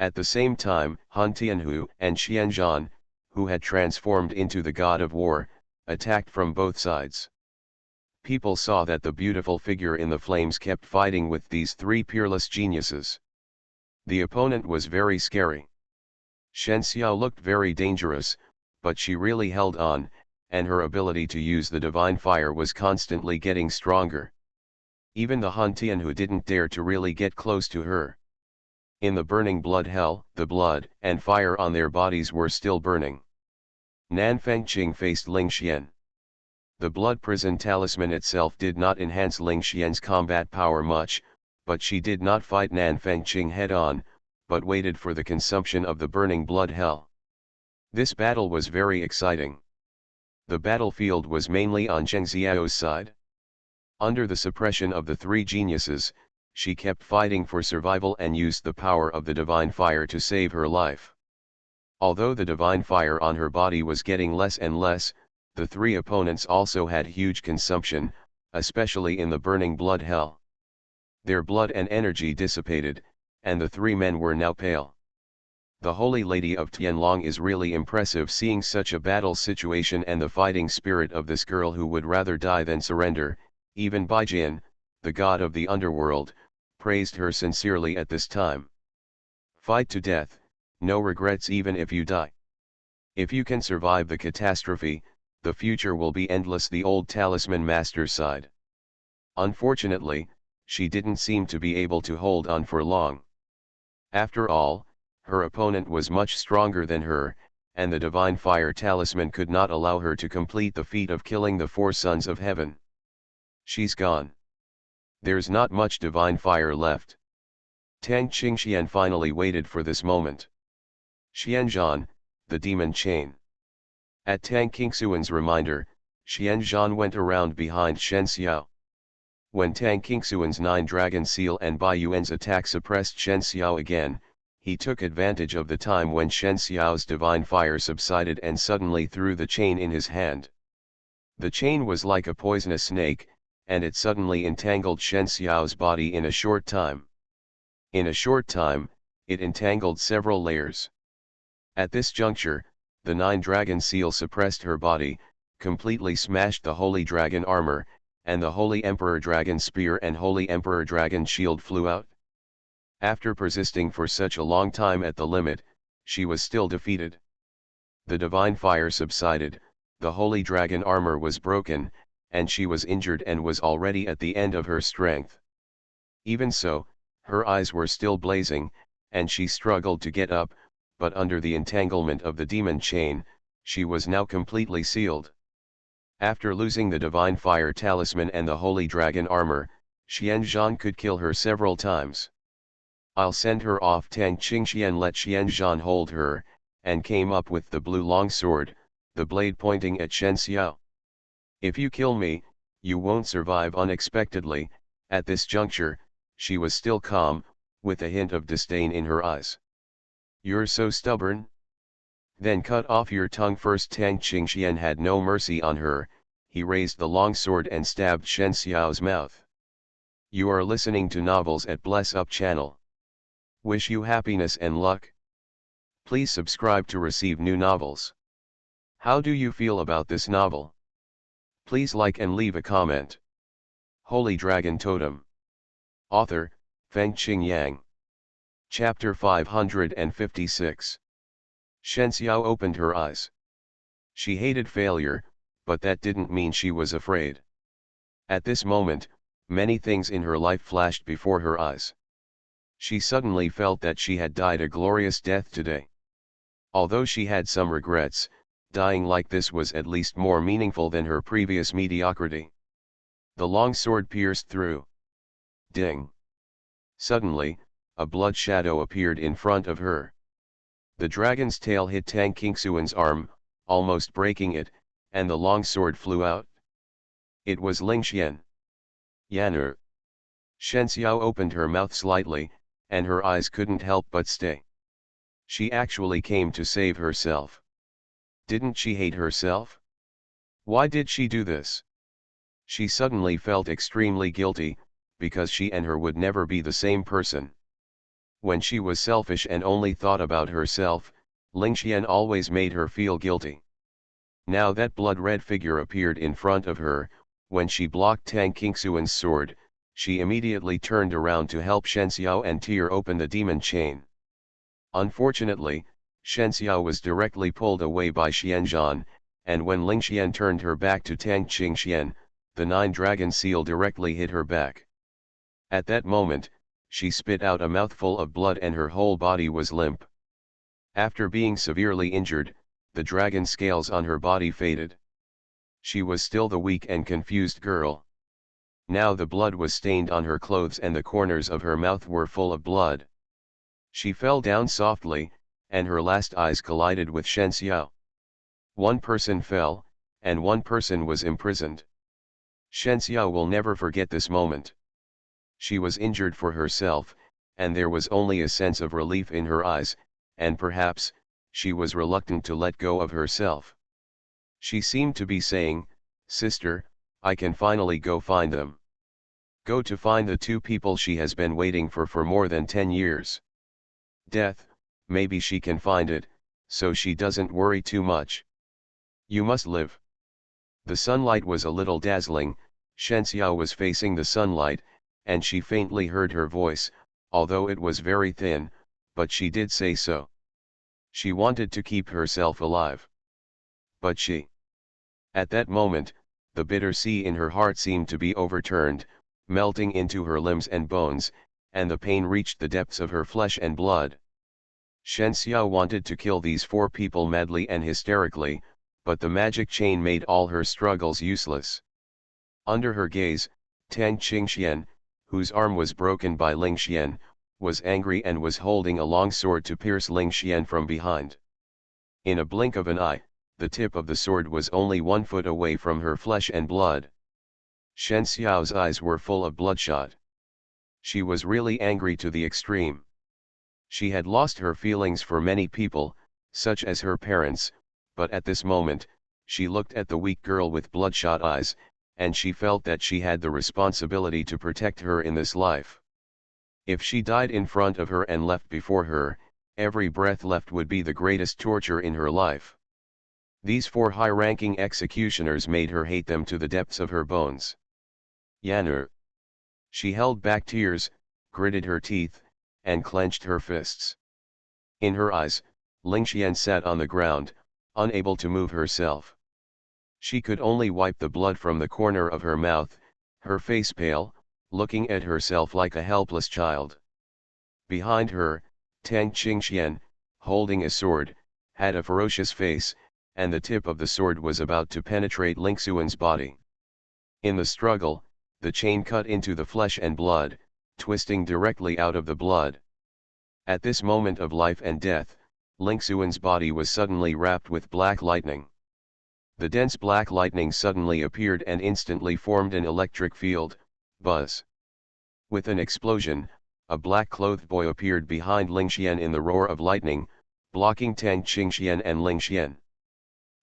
At the same time, Han Tianhu and Xuanhuan, who had transformed into the god of war, attacked from both sides. People saw that the beautiful figure in the flames kept fighting with these three peerless geniuses. The opponent was very scary. Shen Xiao looked very dangerous, but she really held on, and her ability to use the divine fire was constantly getting stronger. Even the Han Tianhu didn't dare to really get close to her. In the burning blood hell, the blood and fire on their bodies were still burning. Nan Fengqing faced Ling Xian. The blood prison talisman itself did not enhance Ling Xian's combat power much, but she did not fight Nan Fengqing head-on, but waited for the consumption of the burning blood hell. This battle was very exciting. The battlefield was mainly on Zheng Xiao's side. Under the suppression of the three geniuses, she kept fighting for survival and used the power of the divine fire to save her life. Although the divine fire on her body was getting less and less, the three opponents also had huge consumption, especially in the burning blood hell. Their blood and energy dissipated, and the three men were now pale. The Holy Lady of Tianlong is really impressive, seeing such a battle situation and the fighting spirit of this girl who would rather die than surrender. Even Baijin, the god of the underworld, praised her sincerely at this time. Fight to death, no regrets even if you die. If you can survive the catastrophe, the future will be endless, the old talisman master sighed. Unfortunately, she didn't seem to be able to hold on for long. After all, her opponent was much stronger than her, and the divine fire talisman could not allow her to complete the feat of killing the four sons of heaven. She's gone. There's not much divine fire left. Tang Qingxian finally waited for this moment. Xuanhuan, the demon chain. At Tang Qingxuan's reminder, Xuanhuan went around behind Shen Xiao. When Tang Qingxuan's Nine Dragon Seal and Bai Yuan's attack suppressed Shen Xiao again, he took advantage of the time when Shen Xiao's divine fire subsided and suddenly threw the chain in his hand. The chain was like a poisonous snake, and it suddenly entangled Shen Xiao's body in a short time. In a short time, it entangled several layers. At this juncture, the Nine Dragon Seal suppressed her body, completely smashed the Holy Dragon armor, and the Holy Emperor Dragon Spear and Holy Emperor Dragon Shield flew out. After persisting for such a long time at the limit, she was still defeated. The divine fire subsided, the Holy Dragon armor was broken, and she was injured and was already at the end of her strength. Even so, her eyes were still blazing, and she struggled to get up, but under the entanglement of the demon chain, she was now completely sealed. After losing the divine fire talisman and the holy dragon armor, Xuanhuan could kill her several times. I'll send her off. Tang Qingxian let Xuanhuan hold her, and came up with the blue longsword, the blade pointing at Shen Xiao. If you kill me, you won't survive. Unexpectedly, at this juncture, she was still calm, with a hint of disdain in her eyes. You're so stubborn? Then cut off your tongue first. Tang Qingxian had no mercy on her, he raised the long sword and stabbed Shen Xiao's mouth. You are listening to Novels at Bless Up channel. Wish you happiness and luck. Please subscribe to receive new novels. How do you feel about this novel? Please like and leave a comment. Holy Dragon Totem. Author, Fengqing Yang. Chapter 556. Shen Xiao opened her eyes. She hated failure, but that didn't mean she was afraid. At this moment, many things in her life flashed before her eyes. She suddenly felt that she had died a glorious death today. Although she had some regrets, dying like this was at least more meaningful than her previous mediocrity. The long sword pierced through. Ding! Suddenly, a blood shadow appeared in front of her. The dragon's tail hit Tang Qingxuan's arm, almost breaking it, and the long sword flew out. It was Ling Xian. Yaner. Shen Xiao opened her mouth slightly, and her eyes couldn't help but stay. She actually came to save herself. Didn't she hate herself? Why did she do this? She suddenly felt extremely guilty, because she and her would never be the same person. When she was selfish and only thought about herself, Ling Xian always made her feel guilty. Now that blood-red figure appeared in front of her, when she blocked Tang Qingxuan's sword, she immediately turned around to help Shen Xiao and tear open the demon chain. Unfortunately, Shen Xiao was directly pulled away by Xianzhan, and when Ling Xian turned her back to Tang Qingxian, the 9-dragon seal directly hit her back. At that moment, she spit out a mouthful of blood and her whole body was limp. After being severely injured, the dragon scales on her body faded. She was still the weak and confused girl. Now the blood was stained on her clothes and the corners of her mouth were full of blood. She fell down softly, and her last eyes collided with Shen Xiao. One person fell, and one person was imprisoned. Shen Xiao will never forget this moment. She was injured for herself, and there was only a sense of relief in her eyes, and perhaps, she was reluctant to let go of herself. She seemed to be saying, "Sister, I can finally go find them." Go to find the two people she has been waiting for more than 10 years. Death, maybe she can find it, so she doesn't worry too much. You must live. The sunlight was a little dazzling, Shen Xiao was facing the sunlight, and she faintly heard her voice, although it was very thin, but she did say so. She wanted to keep herself alive. But she... At that moment, the bitter sea in her heart seemed to be overturned, melting into her limbs and bones, and the pain reached the depths of her flesh and blood. Shen Xiao wanted to kill these 4 people madly and hysterically, but the magic chain made all her struggles useless. Under her gaze, Tang Qingxian, whose arm was broken by Ling Xian, was angry and was holding a long sword to pierce Ling Xian from behind. In a blink of an eye, the tip of the sword was only 1 foot away from her flesh and blood. Shen Xiao's eyes were full of bloodshot. She was really angry to the extreme. She had lost her feelings for many people, such as her parents, but at this moment, she looked at the weak girl with bloodshot eyes, and she felt that she had the responsibility to protect her in this life. If she died in front of her and left before her, every breath left would be the greatest torture in her life. These 4 high-ranking executioners made her hate them to the depths of her bones. Yaner. She held back tears, gritted her teeth, and clenched her fists. In her eyes, Ling Xian sat on the ground, unable to move herself. She could only wipe the blood from the corner of her mouth, her face pale, looking at herself like a helpless child. Behind her, Tang Qingxian, holding a sword, had a ferocious face, and the tip of the sword was about to penetrate Ling Xuan's body. In the struggle, the chain cut into the flesh and blood, twisting directly out of the blood. At this moment of life and death, Ling Xuan's body was suddenly wrapped with black lightning. The dense black lightning suddenly appeared and instantly formed an electric field. Buzz. With an explosion, a black-clothed boy appeared behind Ling Xian in the roar of lightning, blocking Tang Qingxian and Ling Xian.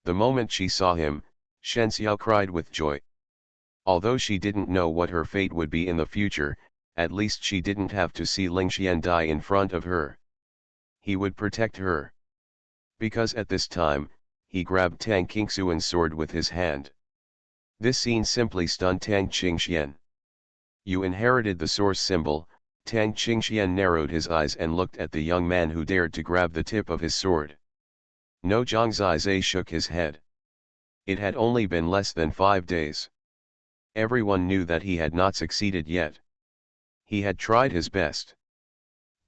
The moment she saw him, Shen Xiao cried with joy. Although she didn't know what her fate would be in the future, at least she didn't have to see Ling Xian die in front of her. He would protect her. Because at this time, he grabbed Tang Qingxuan's sword with his hand. This scene simply stunned Tang Qingxian. You inherited the source symbol. Tang Qingxian narrowed his eyes and looked at the young man who dared to grab the tip of his sword. No, Zhang Zizai shook his head. It had only been less than 5 days. Everyone knew that he had not succeeded yet. He had tried his best.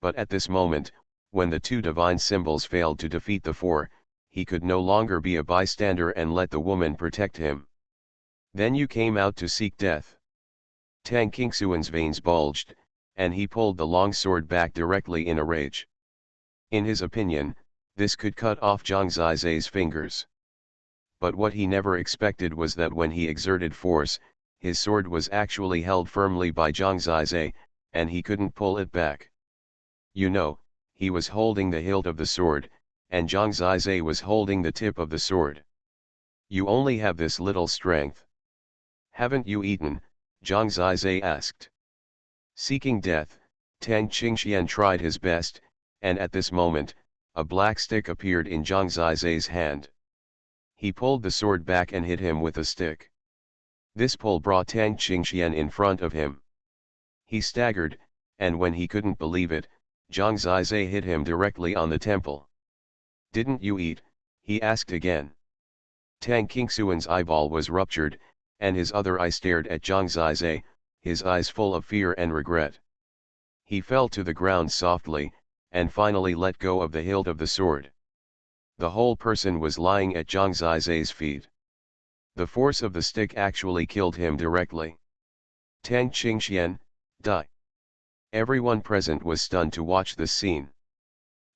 But at this moment, when the 2 divine symbols failed to defeat the 4, he could no longer be a bystander and let the woman protect him. Then you came out to seek death. Tang Qingxuan's veins bulged, and he pulled the long sword back directly in a rage. In his opinion, this could cut off Zhang Zizai's fingers. But what he never expected was that when he exerted force, his sword was actually held firmly by Zhang Zizai, and he couldn't pull it back. You know, he was holding the hilt of the sword, and Zhang Zizai was holding the tip of the sword. You only have this little strength. Haven't you eaten? Zhang Zizai asked. Seeking death, Tang Qingxian tried his best, and at this moment, a black stick appeared in Zhang Zizai's hand. He pulled the sword back and hit him with a stick. This pull brought Tang Qingxian in front of him. He staggered, and when he couldn't believe it, Zhang Zizai hit him directly on the temple. Didn't you eat? He asked again. Tang Qingxuan's eyeball was ruptured, and his other eye stared at Zhang Zizai, his eyes full of fear and regret. He fell to the ground softly, and finally let go of the hilt of the sword. The whole person was lying at Zhang Zizai's feet. The force of the stick actually killed him directly. Tang Qingxian, die. Everyone present was stunned to watch this scene.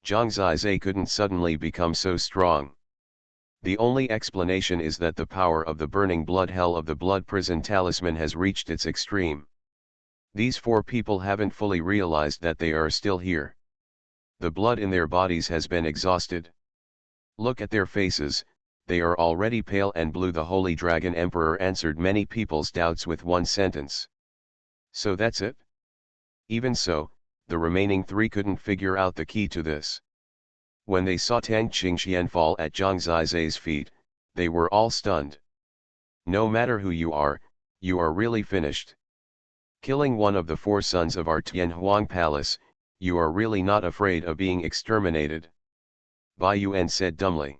Zhang Zizai couldn't suddenly become so strong. The only explanation is that the power of the burning blood hell of the blood prison talisman has reached its extreme. These 4 people haven't fully realized that they are still here. The blood in their bodies has been exhausted. Look at their faces, they are already pale and blue. The Holy Dragon Emperor answered many people's doubts with one sentence. So that's it? Even so, the remaining 3 couldn't figure out the key to this. When they saw Tang Qingxian fall at Zhang Zizai's feet, they were all stunned. No matter who you are really finished. Killing one of the 4 sons of our Tianhuang Palace, you are really not afraid of being exterminated. Bai Yuan said dumbly.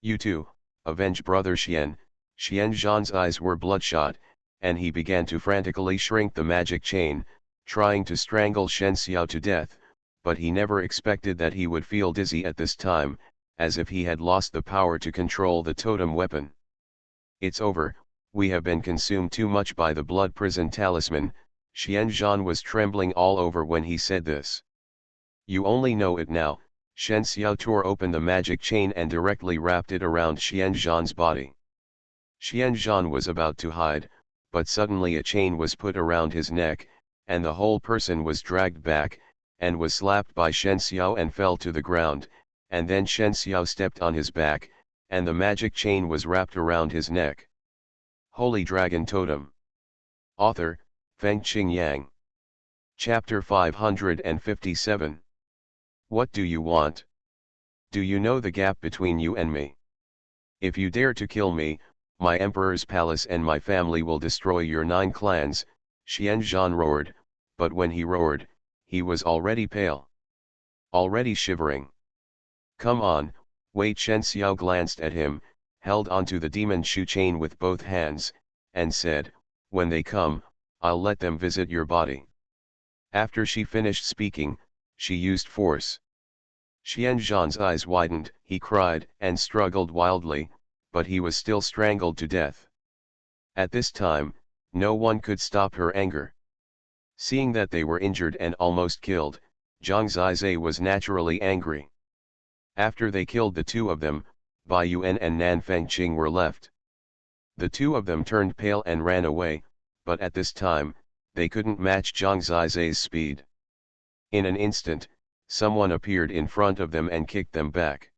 You too, avenge brother Xian. Xian Zhan's eyes were bloodshot, and he began to frantically shrink the magic chain, trying to strangle Shen Xiao to death, but he never expected that he would feel dizzy at this time, as if he had lost the power to control the totem weapon. It's over, we have been consumed too much by the blood prison talisman. Xian Zhan was trembling all over when he said this. You only know it now. Shen Xiao tore open the magic chain and directly wrapped it around Xian Zhan's body. Xian Zhan was about to hide, but suddenly a chain was put around his neck, and the whole person was dragged back, and was slapped by Shen Xiao and fell to the ground, and then Shen Xiao stepped on his back, and the magic chain was wrapped around his neck. Holy Dragon Totem. Author, Fengqing Yang. Chapter 557. What do you want? Do you know the gap between you and me? If you dare to kill me, my emperor's palace and my family will destroy your 9 clans, Xian Zhan roared, but when he roared, he was already pale. Already shivering. Come on, wait. Shen Xiao glanced at him, held onto the demon shoe chain with both hands, and said, when they come, I'll let them visit your body. After she finished speaking, she used force. Xian Zhan's eyes widened, he cried and struggled wildly, but he was still strangled to death. At this time, no one could stop her anger. Seeing that they were injured and almost killed, Zhang Zizai was naturally angry. After they killed the 2 of them, Bai Yuan and Nan Fengqing were left. The 2 of them turned pale and ran away, but at this time, they couldn't match Zhang Zizai's speed. In an instant, someone appeared in front of them and kicked them back.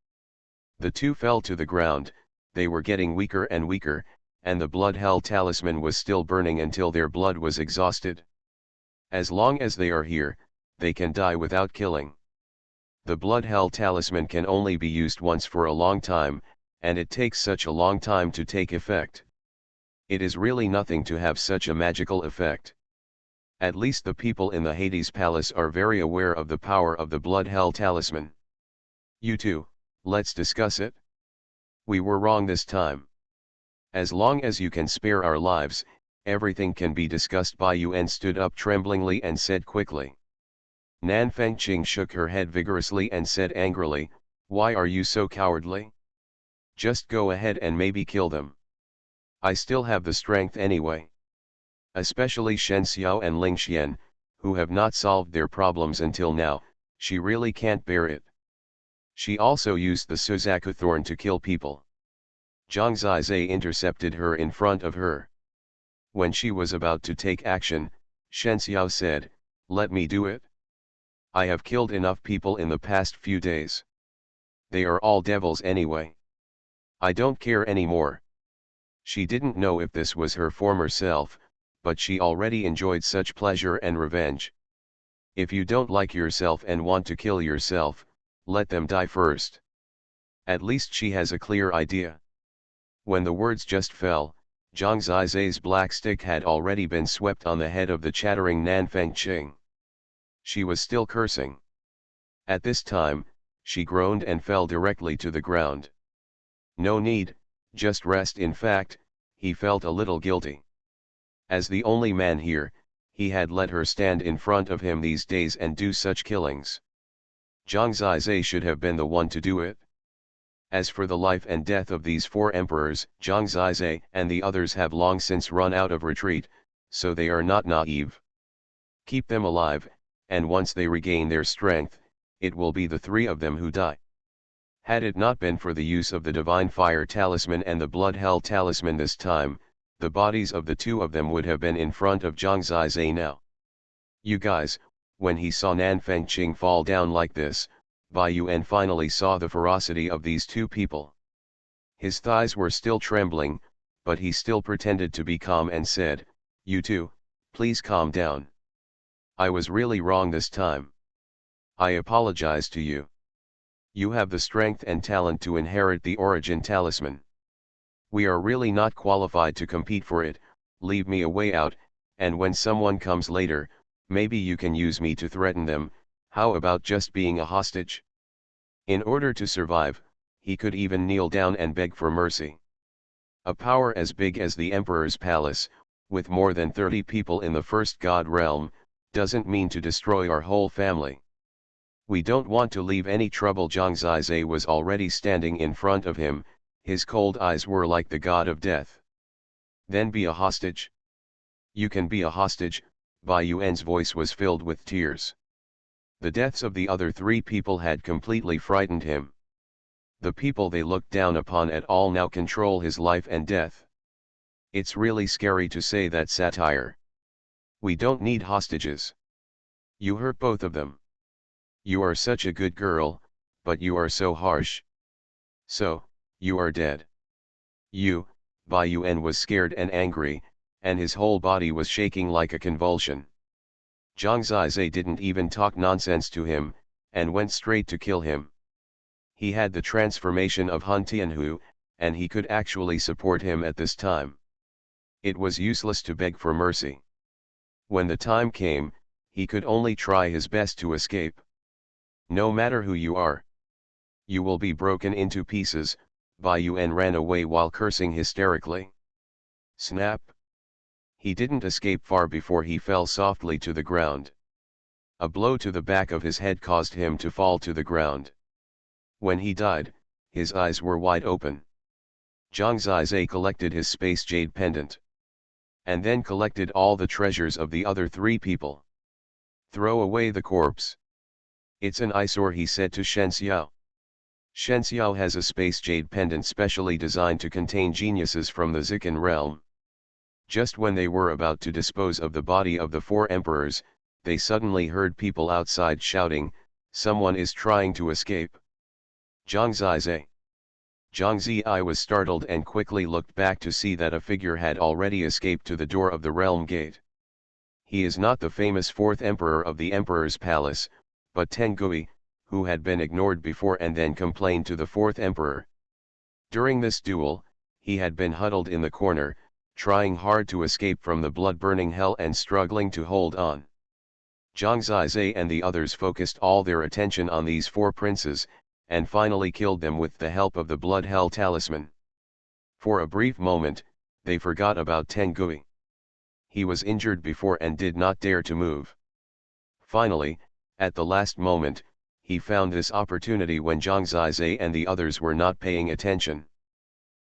The 2 fell to the ground, they were getting weaker and weaker, and the blood hell talisman was still burning until their blood was exhausted. As long as they are here, they can die without killing. The blood hell talisman can only be used once for a long time, and it takes such a long time to take effect. It is really nothing to have such a magical effect. At least the people in the Hades Palace are very aware of the power of the blood hell talisman. You too, let's discuss it. We were wrong this time. As long as you can spare our lives, everything can be discussed. Bai Yuan stood up tremblingly and said quickly. Nan Fengqing shook her head vigorously and said angrily, "Why are you so cowardly? Just go ahead and maybe kill them. I still have the strength anyway." Especially Shen Xiao and Ling Xian, who have not solved their problems until now, she really can't bear it. She also used the Suzaku thorn to kill people. Zhang Zizai intercepted her in front of her. When she was about to take action, Shen Xiao said, "Let me do it. I have killed enough people in the past few days. They are all devils anyway. I don't care anymore." She didn't know if this was her former self, but she already enjoyed such pleasure and revenge. If you don't like yourself and want to kill yourself, let them die first. At least she has a clear idea. When the words just fell, Zhang Zizai's black stick had already been swept on the head of the chattering Nan Fengqing. She was still cursing. At this time, she groaned and fell directly to the ground. No need, just rest. In fact, he felt a little guilty. As the only man here, he had let her stand in front of him these days and do such killings. Zhang Zizai should have been the one to do it. As for the life and death of these four emperors, Zhang Zizai and the others have long since run out of retreat, so they are not naive. Keep them alive, and once they regain their strength, it will be the three of them who die. Had it not been for the use of the Divine Fire Talisman and the Blood Hell Talisman this time, the bodies of the two of them would have been in front of Zhang Zizai now. You guys, when he saw Nan Fengqing fall down like this, Bai Yuan finally saw the ferocity of these two people. His thighs were still trembling, but he still pretended to be calm and said, "You two, please calm down. I was really wrong this time. I apologize to you. You have the strength and talent to inherit the Origin Talisman. We are really not qualified to compete for it. Leave me a way out, and when someone comes later, maybe you can use me to threaten them. How about just being a hostage?" In order to survive, he could even kneel down and beg for mercy. A power as big as the Emperor's palace, with more than 30 people in the first god realm, doesn't mean to destroy our whole family. We don't want to leave any trouble. Zhang Zizai was already standing in front of him, his cold eyes were like the god of death. Then be a hostage? You can be a hostage. Bai Yuan's voice was filled with tears. The deaths of the other three people had completely frightened him. The people they looked down upon at all now control his life and death. It's really scary to say that satire. We don't need hostages. You hurt both of them. You are such a good girl, but you are so harsh. So, you are dead. Bai Yuan was scared and angry, and his whole body was shaking like a convulsion. Zhang Zizai didn't even talk nonsense to him, and went straight to kill him. He had the transformation of Han Tianhu, and he could actually support him at this time. It was useless to beg for mercy. When the time came, he could only try his best to escape. No matter who you are, you will be broken into pieces. Bai Yuan ran away while cursing hysterically. Snap! He didn't escape far before he fell softly to the ground. A blow to the back of his head caused him to fall to the ground. When he died, his eyes were wide open. Zhang Zizai collected his space jade pendant. And then collected all the treasures of the other three people. Throw away the corpse. It's an eyesore, he said to Shen Xiao. Shen Xiao has a space jade pendant specially designed to contain geniuses from the Zikan realm. Just when they were about to dispose of the body of the four emperors, they suddenly heard people outside shouting, "Someone is trying to escape." Zhang Zizai. Zhang Ziyi was startled and quickly looked back to see that a figure had already escaped to the door of the realm gate. He is not the famous fourth emperor of the emperor's palace, but Tengui, who had been ignored before and then complained to the fourth emperor. During this duel, he had been huddled in the corner, trying hard to escape from the blood-burning hell and struggling to hold on. Zhang Zizai and the others focused all their attention on these four princes, and finally killed them with the help of the Blood Hell Talisman. For a brief moment, they forgot about Tengui. He was injured before and did not dare to move. Finally, at the last moment, he found this opportunity when Zhang Zizai and the others were not paying attention.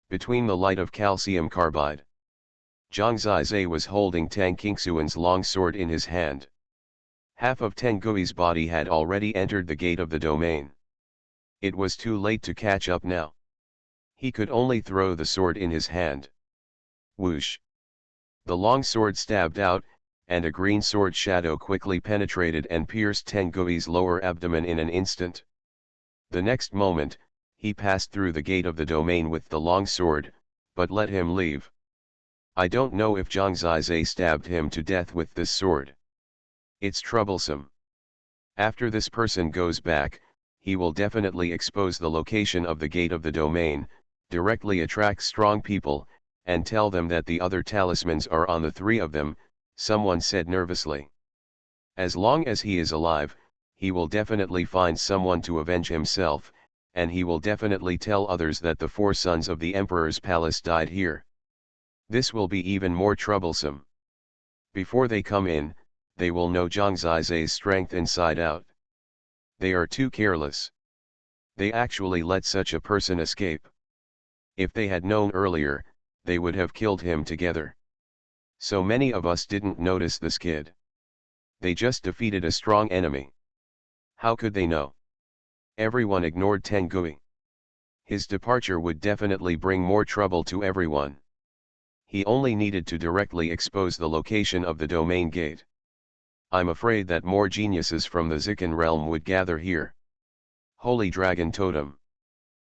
Between the light of calcium carbide, Zhang Zizai was holding Tang Qingxuan's long sword in his hand. Half of Tengui's body had already entered the gate of the domain. It was too late to catch up now. He could only throw the sword in his hand. Whoosh! The long sword stabbed out, and a green sword shadow quickly penetrated and pierced Tengui's lower abdomen in an instant. The next moment, he passed through the gate of the domain with the long sword, but let him leave. I don't know if Zhang Zizai stabbed him to death with this sword. It's troublesome. After this person goes back, he will definitely expose the location of the gate of the domain, directly attract strong people, and tell them that the other talismans are on the three of them, someone said nervously. As long as he is alive, he will definitely find someone to avenge himself, and he will definitely tell others that the four sons of the emperor's palace died here. This will be even more troublesome. Before they come in, they will know Zhang Zizai's strength inside out. They are too careless. They actually let such a person escape. If they had known earlier, they would have killed him together. So many of us didn't notice this kid. They just defeated a strong enemy. How could they know? Everyone ignored Tengui. His departure would definitely bring more trouble to everyone. He only needed to directly expose the location of the domain gate. I'm afraid that more geniuses from the Zikan realm would gather here. Holy Dragon Totem.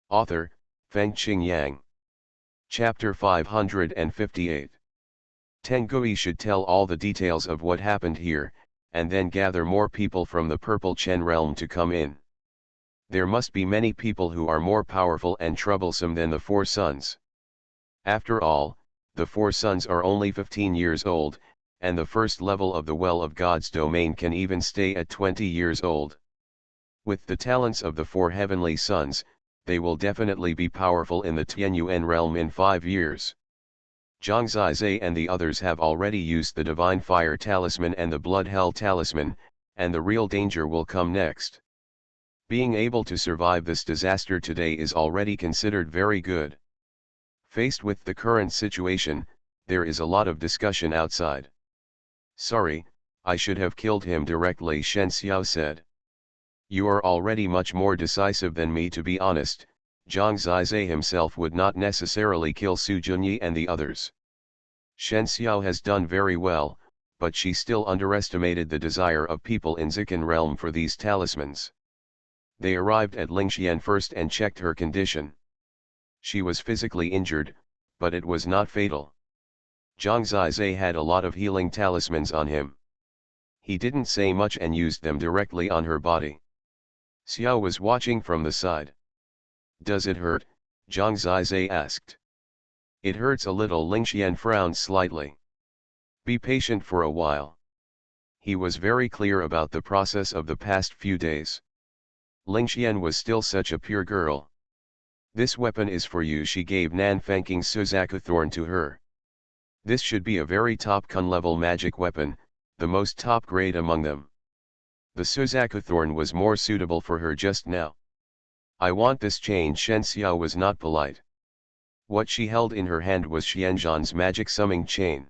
Author, Fengqing Yang. Chapter 558. Tengui should tell all the details of what happened here, and then gather more people from the Purple Chen realm to come in. There must be many people who are more powerful and troublesome than the four sons. After all, the four sons are only 15 years old, and the first level of the Well of God's domain can even stay at 20 years old. With the talents of the four heavenly sons, they will definitely be powerful in the Tianyuan realm in 5 years. Zhang Zizai and the others have already used the Divine Fire Talisman and the Blood Hell Talisman, and the real danger will come next. Being able to survive this disaster today is already considered very good. Faced with the current situation, there is a lot of discussion outside. Sorry, I should have killed him directly, Shen Xiao said. You are already much more decisive than me, to be honest. Zhang Zizai himself would not necessarily kill Su Junyi and the others. Shen Xiao has done very well, but she still underestimated the desire of people in Zikan realm for these talismans. They arrived at Lingxian first and checked her condition. She was physically injured, but it was not fatal. Zhang Zizai had a lot of healing talismans on him. He didn't say much and used them directly on her body. Xiao was watching from the side. Does it hurt? Zhang Zizai asked. It hurts a little. Lingxian frowned slightly. Be patient for a while. He was very clear about the process of the past few days. Lingxian was still such a pure girl. This weapon is for you. She gave Nanfangking Suzaku Thorn to her. This should be a very top Kun level magic weapon, the most top grade among them. The Suzaku Thorn was more suitable for her just now. I want this chain. Shen Xiao was not polite. What she held in her hand was Xianzhan's magic summing chain.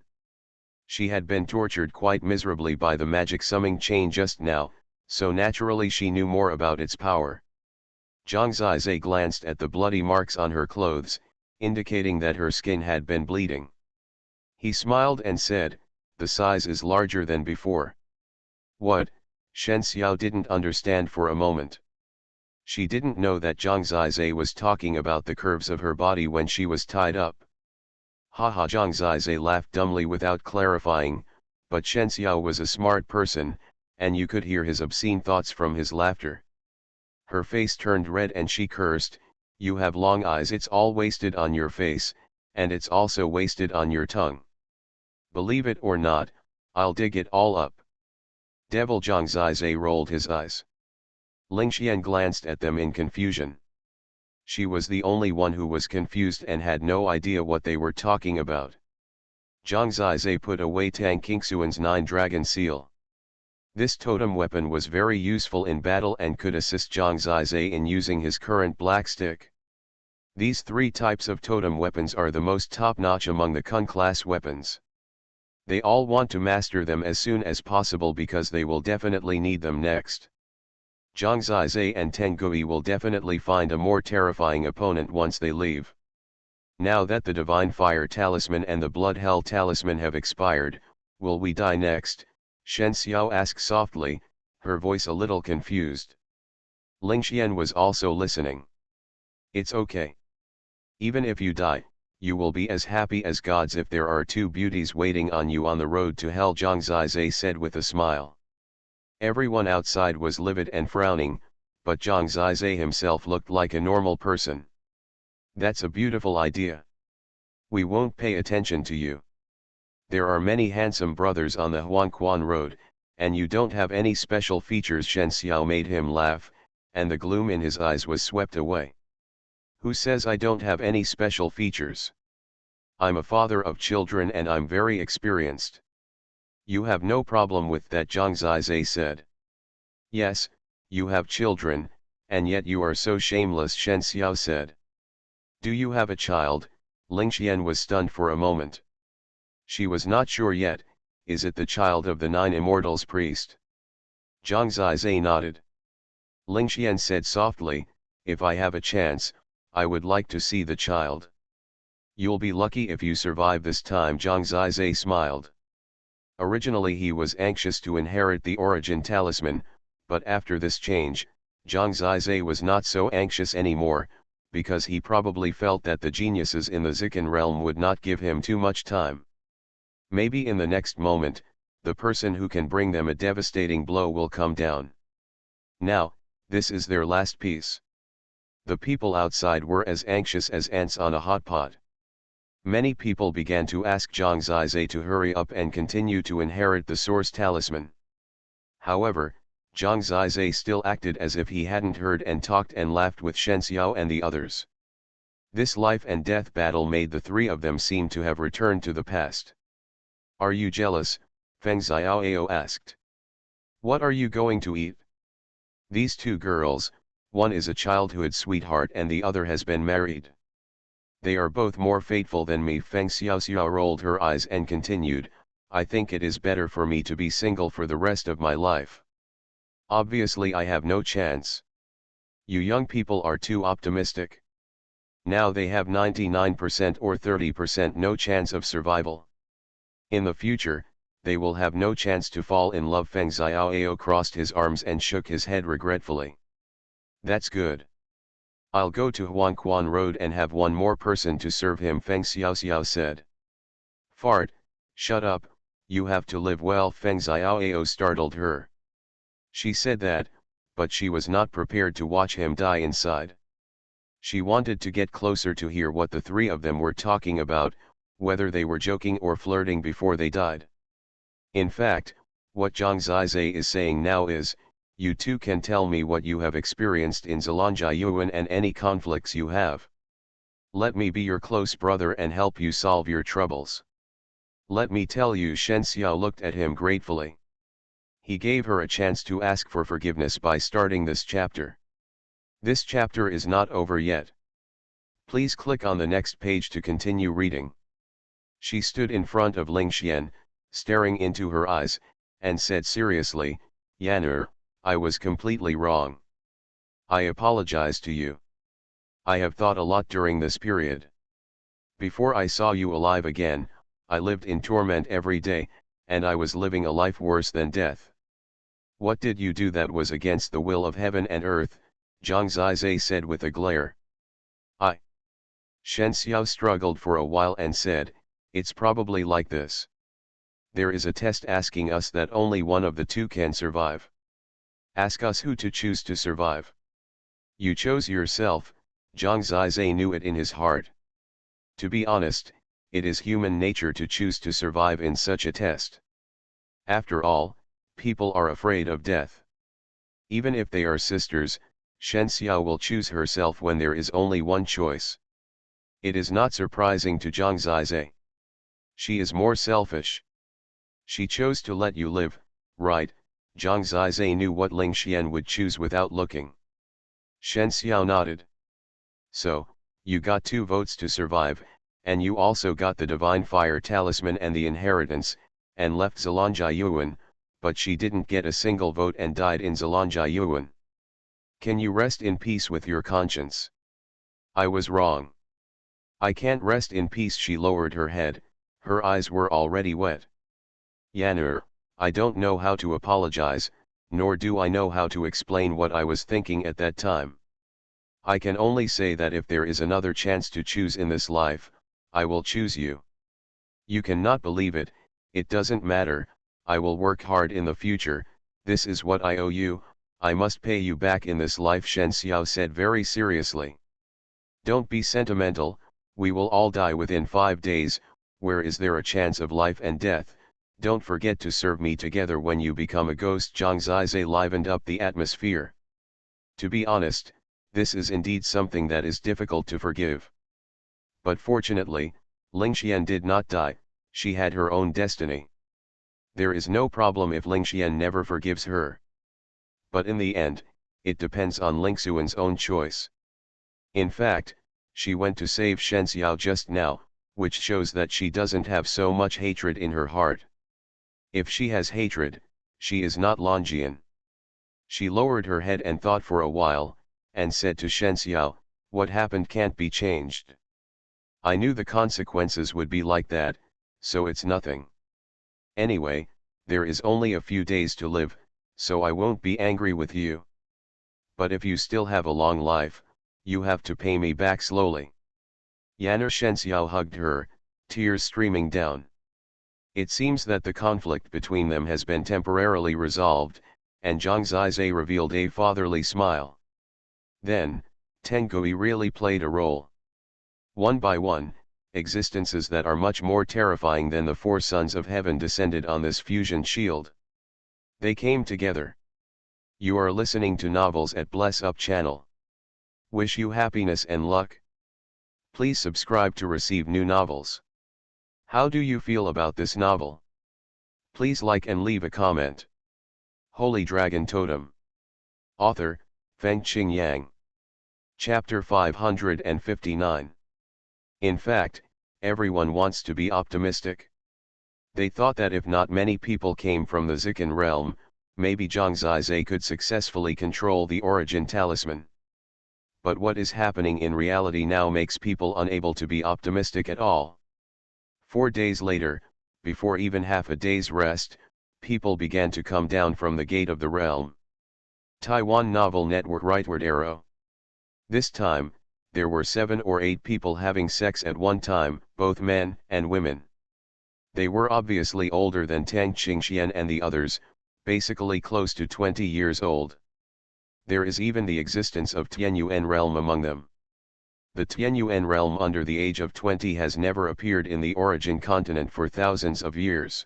She had been tortured quite miserably by the magic summing chain just now, so naturally she knew more about its power. Zhang Zizai glanced at the bloody marks on her clothes, indicating that her skin had been bleeding. He smiled and said, the size is larger than before. What? Shen Xiao didn't understand for a moment. She didn't know that Zhang Zizai was talking about the curves of her body when she was tied up. Haha, Zhang Zizai laughed dumbly without clarifying, but Shen Xiao was a smart person, and you could hear his obscene thoughts from his laughter. Her face turned red and she cursed, "You have long eyes, it's all wasted on your face, and it's also wasted on your tongue. Believe it or not, I'll dig it all up." Devil, Zhang Zizai rolled his eyes. Ling Xian glanced at them in confusion. She was the only one who was confused and had no idea what they were talking about. Zhang Zizai put away Tang Qingxuan's 9-dragon seal. This totem weapon was very useful in battle and could assist Zhang Zizai in using his current black stick. These 3 types of totem weapons are the most top-notch among the Kun class weapons. They all want to master them as soon as possible because they will definitely need them next. Zhang Zizai and Teng Gui will definitely find a more terrifying opponent once they leave. Now that the Divine Fire Talisman and the Blood Hell Talisman have expired, will we die next? Shen Xiao asked softly, her voice a little confused. Ling Xian was also listening. It's okay. Even if you die, you will be as happy as gods if there are 2 beauties waiting on you on the road to hell, Zhang Zizai said with a smile. Everyone outside was livid and frowning, but Zhang Zizai himself looked like a normal person. That's a beautiful idea. We won't pay attention to you. There are many handsome brothers on the Xuanhuan road, and you don't have any special features. Shen Xiao made him laugh, and the gloom in his eyes was swept away. Who says I don't have any special features? I'm a father of children and I'm very experienced. You have no problem with that, Zhang Zizai said. Yes, you have children, and yet you are so shameless, Shen Xiao said. Do you have a child? Ling Xian was stunned for a moment. She was not sure yet. Is it the child of the 9 Immortals priest? Zhang Zizai nodded. Ling Xian said softly, if I have a chance, I would like to see the child. You'll be lucky if you survive this time, Zhang Zizai smiled. Originally he was anxious to inherit the origin talisman, but after this change, Zhang Zizai was not so anxious anymore, because he probably felt that the geniuses in the Zikan realm would not give him too much time. Maybe in the next moment, the person who can bring them a devastating blow will come down. Now, this is their last piece. The people outside were as anxious as ants on a hot pot. Many people began to ask Zhang Zizai to hurry up and continue to inherit the source talisman. However, Zhang Zizai still acted as if he hadn't heard and talked and laughed with Shen Xiao and the others. This life and death battle made the 3 of them seem to have returned to the past. Are you jealous? Feng Xiaoao asked. What are you going to eat? These 2 girls, one is a childhood sweetheart and the other has been married. They are both more faithful than me. Feng Xiaoxiao rolled her eyes and continued, I think it is better for me to be single for the rest of my life. Obviously I have no chance. You young people are too optimistic. Now they have 99% or 30% no chance of survival. In the future, they will have no chance to fall in love. Feng Xiaoao crossed his arms and shook his head regretfully. That's good. I'll go to Xuanhuan Road and have one more person to serve him, Feng Xiaoxiao said. Fart, shut up, you have to live well. Feng Xiaoao startled her. She said that, but she was not prepared to watch him die inside. She wanted to get closer to hear what the 3 of them were talking about, whether they were joking or flirting before they died. In fact, what Zhang Zizai is saying now is, you 2 can tell me what you have experienced in Zilonjiayuan and any conflicts you have. Let me be your close brother and help you solve your troubles. Let me tell you. Shen Xiao looked at him gratefully. He gave her a chance to ask for forgiveness by starting this chapter. This chapter is not over yet. Please click on the next page to continue reading. She stood in front of Ling Xian, staring into her eyes, and said seriously, Yan'er, I was completely wrong. I apologize to you. I have thought a lot during this period. Before I saw you alive again, I lived in torment every day, and I was living a life worse than death. What did you do that was against the will of heaven and earth? Zhang Zizai said with a glare. I. Shen Xiao struggled for a while and said, it's probably like this. There is a test asking us that only one of the two can survive. Ask us who to choose to survive. You chose yourself, Zhang Zizai knew it in his heart. To be honest, it is human nature to choose to survive in such a test. After all, people are afraid of death. Even if they are sisters, Shen Xiao will choose herself when there is only one choice. It is not surprising to Zhang Zizai. She is more selfish. She chose to let you live, right? Zhang Zizai knew what Ling Xian would choose without looking. Shen Xiao nodded. So, you got 2 votes to survive, and you also got the Divine Fire Talisman and the inheritance, and left Zilongjia, but she didn't get a single vote and died in Zilongjia. Can you rest in peace with your conscience? I was wrong. I can't rest in peace. She lowered her head, her eyes were already wet. Yan'er, I don't know how to apologize, nor do I know how to explain what I was thinking at that time. I can only say that if there is another chance to choose in this life, I will choose you. You cannot believe it, it doesn't matter, I will work hard in the future, this is what I owe you, I must pay you back in this life, Shen Xiao said very seriously. Don't be sentimental, we will all die within 5 days, where is there a chance of life and death? Don't forget to serve me together when you become a ghost. Zhang Zizai livened up the atmosphere. To be honest, this is indeed something that is difficult to forgive. But fortunately, Ling Xian did not die, she had her own destiny. There is no problem if Ling Xian never forgives her. But in the end, it depends on Ling Xuan's own choice. In fact, she went to save Shen Xiao just now, which shows that she doesn't have so much hatred in her heart. If she has hatred, she is not Longian. She lowered her head and thought for a while, and said to Shen Xiao, what happened can't be changed. I knew the consequences would be like that, so it's nothing. Anyway, there is only a few days to live, so I won't be angry with you. But if you still have a long life, you have to pay me back slowly. Yan'er Shen Xiao hugged her, tears streaming down. It seems that the conflict between them has been temporarily resolved, and Zhang Zizai revealed a fatherly smile. Then, Tengui really played a role. One by one, existences that are much more terrifying than the 4 sons of heaven descended on this fusion shield. They came together. You are listening to Novels at Bless Up channel. Wish you happiness and luck. Please subscribe to receive new novels. How do you feel about this novel? Please like and leave a comment. Holy Dragon Totem. Author, Fengqing Yang. Chapter 559. In fact, everyone wants to be optimistic. They thought that if not many people came from the Zikan realm, maybe Zhang Zizai could successfully control the origin talisman. But what is happening in reality now makes people unable to be optimistic at all. 4 days later, before even half a day's rest, people began to come down from the gate of the realm. Taiwan Novel Network Rightward Arrow. This time, there were 7 or 8 people having sex at one time, both men and women. They were obviously older than Tang Qingxian and the others, basically close to 20 years old. There is even the existence of Tianyuan realm among them. The Tianyuan realm under the age of 20 has never appeared in the origin continent for thousands of years.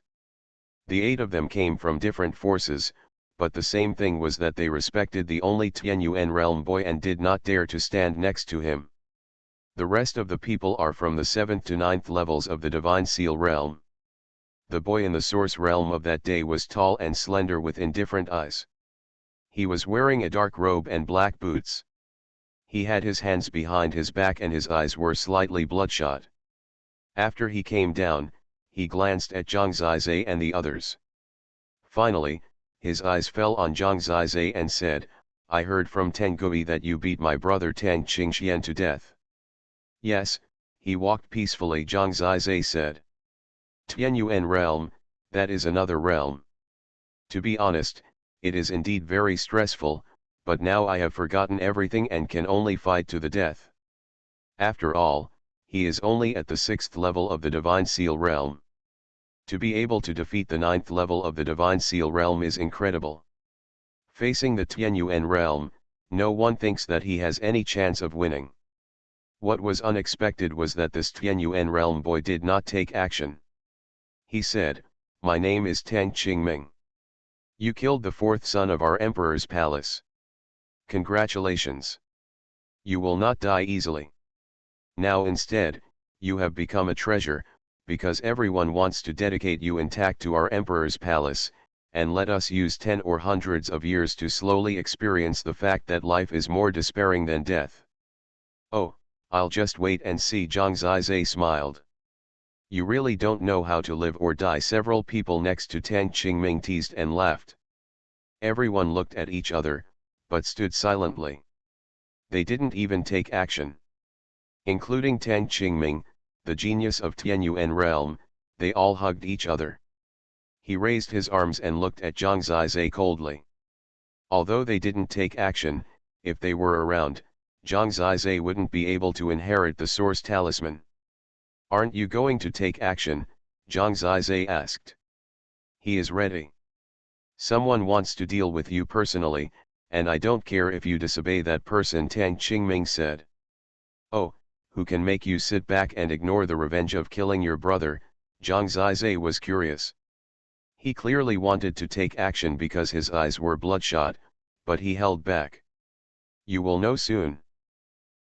The 8 of them came from different forces, but the same thing was that they respected the only Tianyuan realm boy and did not dare to stand next to him. The rest of the people are from the 7th to 9th levels of the Divine Seal realm. The boy in the Source realm of that day was tall and slender with indifferent eyes. He was wearing a dark robe and black boots. He had his hands behind his back and his eyes were slightly bloodshot. After he came down, he glanced at Zhang Zizai and the others. Finally, his eyes fell on Zhang Zizai and said, I heard from Tengui that you beat my brother Tang Qingxian to death. Yes, he walked peacefully, Zhang Zizai said. Tianyuan realm, that is another realm. To be honest, it is indeed very stressful, but now I have forgotten everything and can only fight to the death. After all, he is only at the 6th level of the Divine Seal realm. To be able to defeat the 9th level of the Divine Seal realm is incredible. Facing the Tianyuan realm, no one thinks that he has any chance of winning. What was unexpected was that this Tianyuan realm boy did not take action. He said, "My name is Tang Qingming. You killed the 4th son of our emperor's palace. Congratulations. You will not die easily. Now instead, you have become a treasure, because everyone wants to dedicate you intact to our emperor's palace, and let us use 10 or hundreds of years to slowly experience the fact that life is more despairing than death." "Oh, I'll just wait and see." Zhang Zizai smiled. "You really don't know how to live or die." Several people next to Tang Qingming teased and laughed. Everyone looked at each other, but stood silently. They didn't even take action. Including Tang Qingming, the genius of Tianyuan realm, they all hugged each other. He raised his arms and looked at Zhang Zizai coldly. Although they didn't take action, if they were around, Zhang Zizai wouldn't be able to inherit the Source Talisman. "Aren't you going to take action?" Zhang Zizai asked. "He is ready. Someone wants to deal with you personally, and I don't care if you disobey that person," Tang Qingming said. "Oh, who can make you sit back and ignore the revenge of killing your brother?" Zhang Zizai was curious. He clearly wanted to take action because his eyes were bloodshot, but he held back. "You will know soon.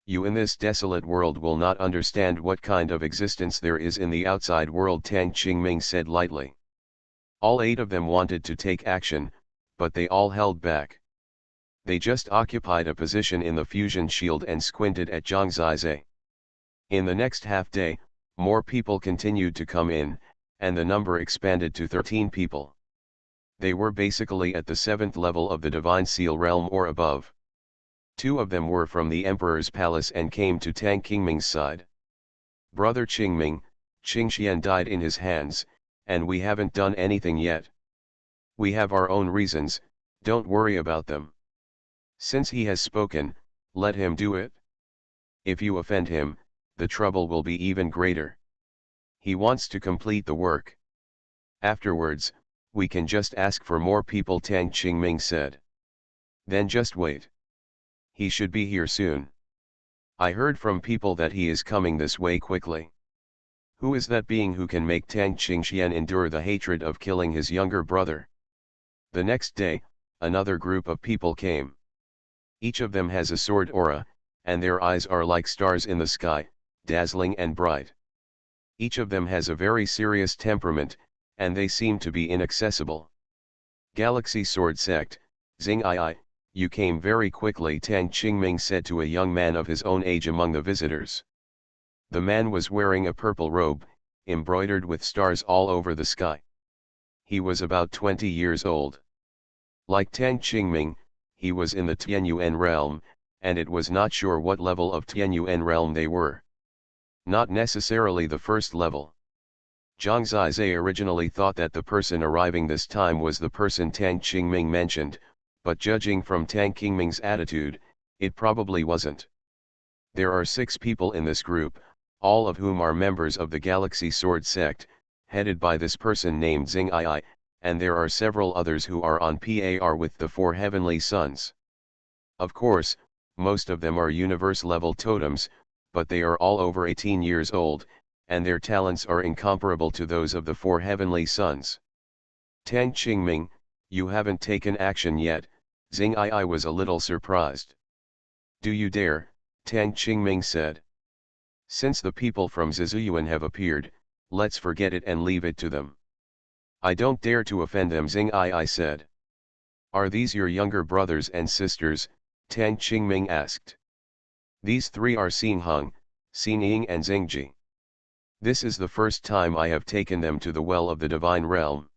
You in this desolate world will not understand what kind of existence there is in the outside world," Tang Qingming said lightly. All 8 of them wanted to take action, but they all held back. They just occupied a position in the fusion shield and squinted at Zhang Zizai. In the next half-day, more people continued to come in, and the number expanded to 13 people. They were basically at the 7th level of the Divine Seal realm or above. 2 of them were from the Emperor's palace and came to Tang Qingming's side. "Brother Qingming, Qingxian died in his hands, and we haven't done anything yet. We have our own reasons, don't worry about them. Since he has spoken, let him do it. If you offend him, the trouble will be even greater. He wants to complete the work. Afterwards, we can just ask for more people," Tang Qingming said. "Then just wait. He should be here soon. I heard from people that he is coming this way quickly." Who is that being who can make Tang Qingxian endure the hatred of killing his younger brother? The next day, another group of people came. Each of them has a sword aura, and their eyes are like stars in the sky, dazzling and bright. Each of them has a very serious temperament, and they seem to be inaccessible. "Galaxy Sword Sect, Xing, you came very quickly," Tang Qingming said to a young man of his own age among the visitors. The man was wearing a purple robe, embroidered with stars all over the sky. He was about 20 years old. Like Tang Qingming, he was in the Tianyuan realm, and it was not sure what level of Tianyuan realm they were. Not necessarily the 1st level. Zhang Zizai originally thought that the person arriving this time was the person Tang Qingming mentioned, but judging from Tang Qingming's attitude, it probably wasn't. There are 6 people in this group, all of whom are members of the Galaxy Sword Sect, headed by this person named Xing, and there are several others who are on par with the 4 heavenly sons. Of course, most of them are universe-level totems, but they are all over 18 years old, and their talents are incomparable to those of the 4 heavenly sons. "Tang Qingming, you haven't taken action yet," Xing was a little surprised. "Do you dare?" Tang Qingming said. "Since the people from Zizuyuan have appeared, let's forget it and leave it to them." "I don't dare to offend them," Xing said. "Are these your younger brothers and sisters?" Tang Qingming asked. "These 3 are Xingheng, Xinying and Xingji. This is the first time I have taken them to the well of the divine realm.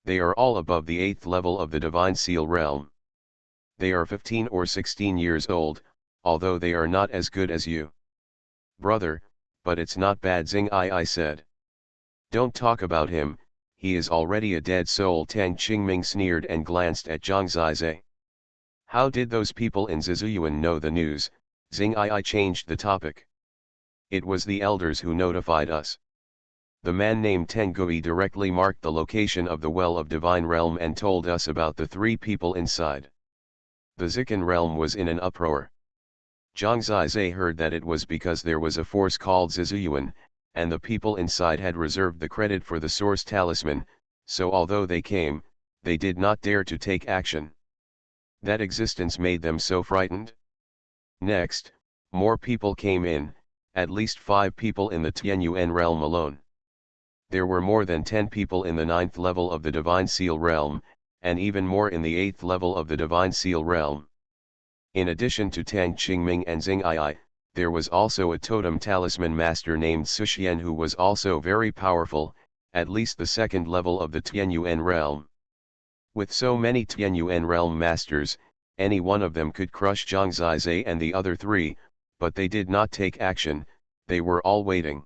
They are all above the 8th level of the divine seal realm. They are 15 or 16 years old, although they are not as good as you." "Brother, but it's not bad," Xing said. "Don't talk about him, he is already a dead soul," Tang Qingming sneered and glanced at Zhang Zizai. How did those people in Zizuyuan know the news? Xing changed the topic. It was the elders who notified us. The man named Tengui directly marked the location of the Well of Divine Realm and told us about the 3 people inside. The Zikan realm was in an uproar. Zhang Zizai heard that it was because there was a force called Zizuyuan, and the people inside had reserved the credit for the source talisman, so although they came, they did not dare to take action. That existence made them so frightened. Next, more people came in, at least 5 people in the Tianyuan realm alone. There were more than 10 people in the 9th level of the Divine Seal realm, and even more in the 8th level of the Divine Seal realm. In addition to Tang Qingming and Xing, there was also a totem talisman master named Suxian who was also very powerful, at least the 2nd level of the Tianyuan realm. With so many Tianyuan realm masters, any one of them could crush Zhang Zizai and the other 3, but they did not take action, they were all waiting.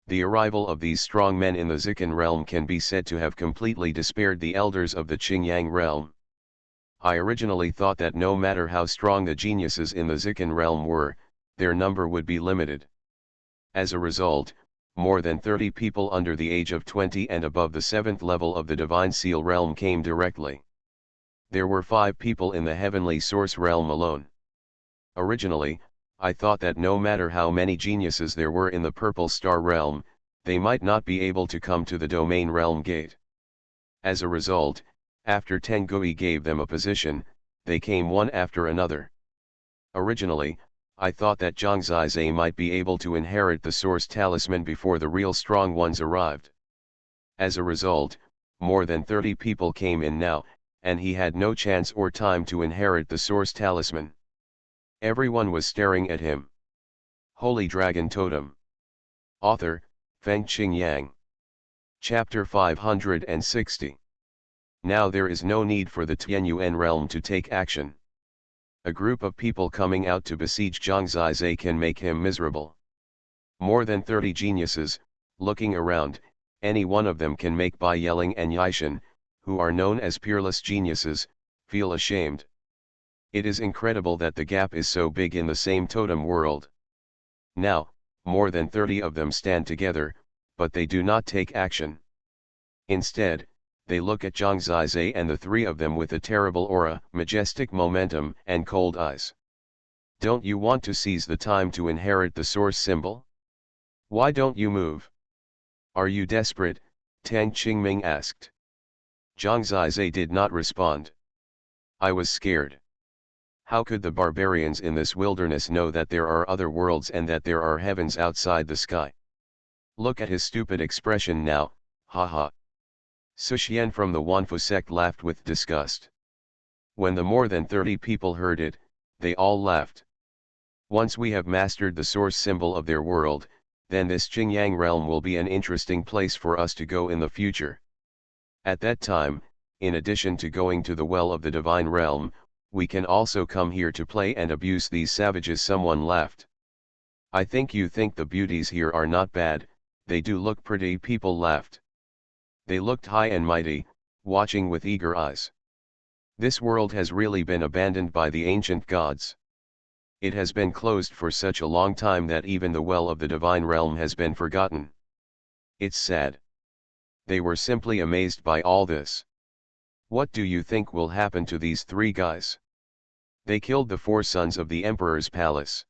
The arrival of these strong men in the Zikan realm can be said to have completely despaired the elders of the Qingyang realm. I originally thought that no matter how strong the geniuses in the Zikan realm were, their number would be limited. As a result, more than 30 people under the age of 20 and above the 7th level of the Divine Seal realm came directly. There were 5 people in the Heavenly Source realm alone. Originally, I thought that no matter how many geniuses there were in the Purple Star realm, they might not be able to come to the Domain realm gate. As a result, after Tengui gave them a position, they came one after another. Originally, I thought that Zhang Zizai might be able to inherit the source talisman before the real strong ones arrived. As a result, more than 30 people came in now, and he had no chance or time to inherit the source talisman. Everyone was staring at him. Holy Dragon Totem. Author, Fengqing Yang. Chapter 560. Now there is no need for the Tianyuan realm to take action. A group of people coming out to besiege Zhang Zizai can make him miserable. More than 30 geniuses, looking around, any one of them can make Bai Yeling and Yishan, who are known as peerless geniuses, feel ashamed. It is incredible that the gap is so big in the same totem world. Now, more than 30 of them stand together, but they do not take action. Instead, they look at Zhang Zizai and the 3 of them with a terrible aura, majestic momentum, and cold eyes. Don't you want to seize the time to inherit the source symbol? Why don't you move? Are you desperate? Tang Qingming asked. Zhang Zizai did not respond. I was scared. How could the barbarians in this wilderness know that there are other worlds and that there are heavens outside the sky? Look at his stupid expression now, haha. Suxian from the Wanfu sect laughed with disgust. When the more than 30 people heard it, they all laughed. Once we have mastered the source symbol of their world, then this Qingyang realm will be an interesting place for us to go in the future. At that time, in addition to going to the Well of the Divine Realm, we can also come here to play and abuse these savages. Someone laughed. I think you think the beauties here are not bad, they do look pretty. People laughed. They looked high and mighty, watching with eager eyes. This world has really been abandoned by the ancient gods. It has been closed for such a long time that even the Well of the Divine Realm has been forgotten. It's sad. They were simply amazed by all this. What do you think will happen to these 3 guys? They killed the 4 sons of the Emperor's palace.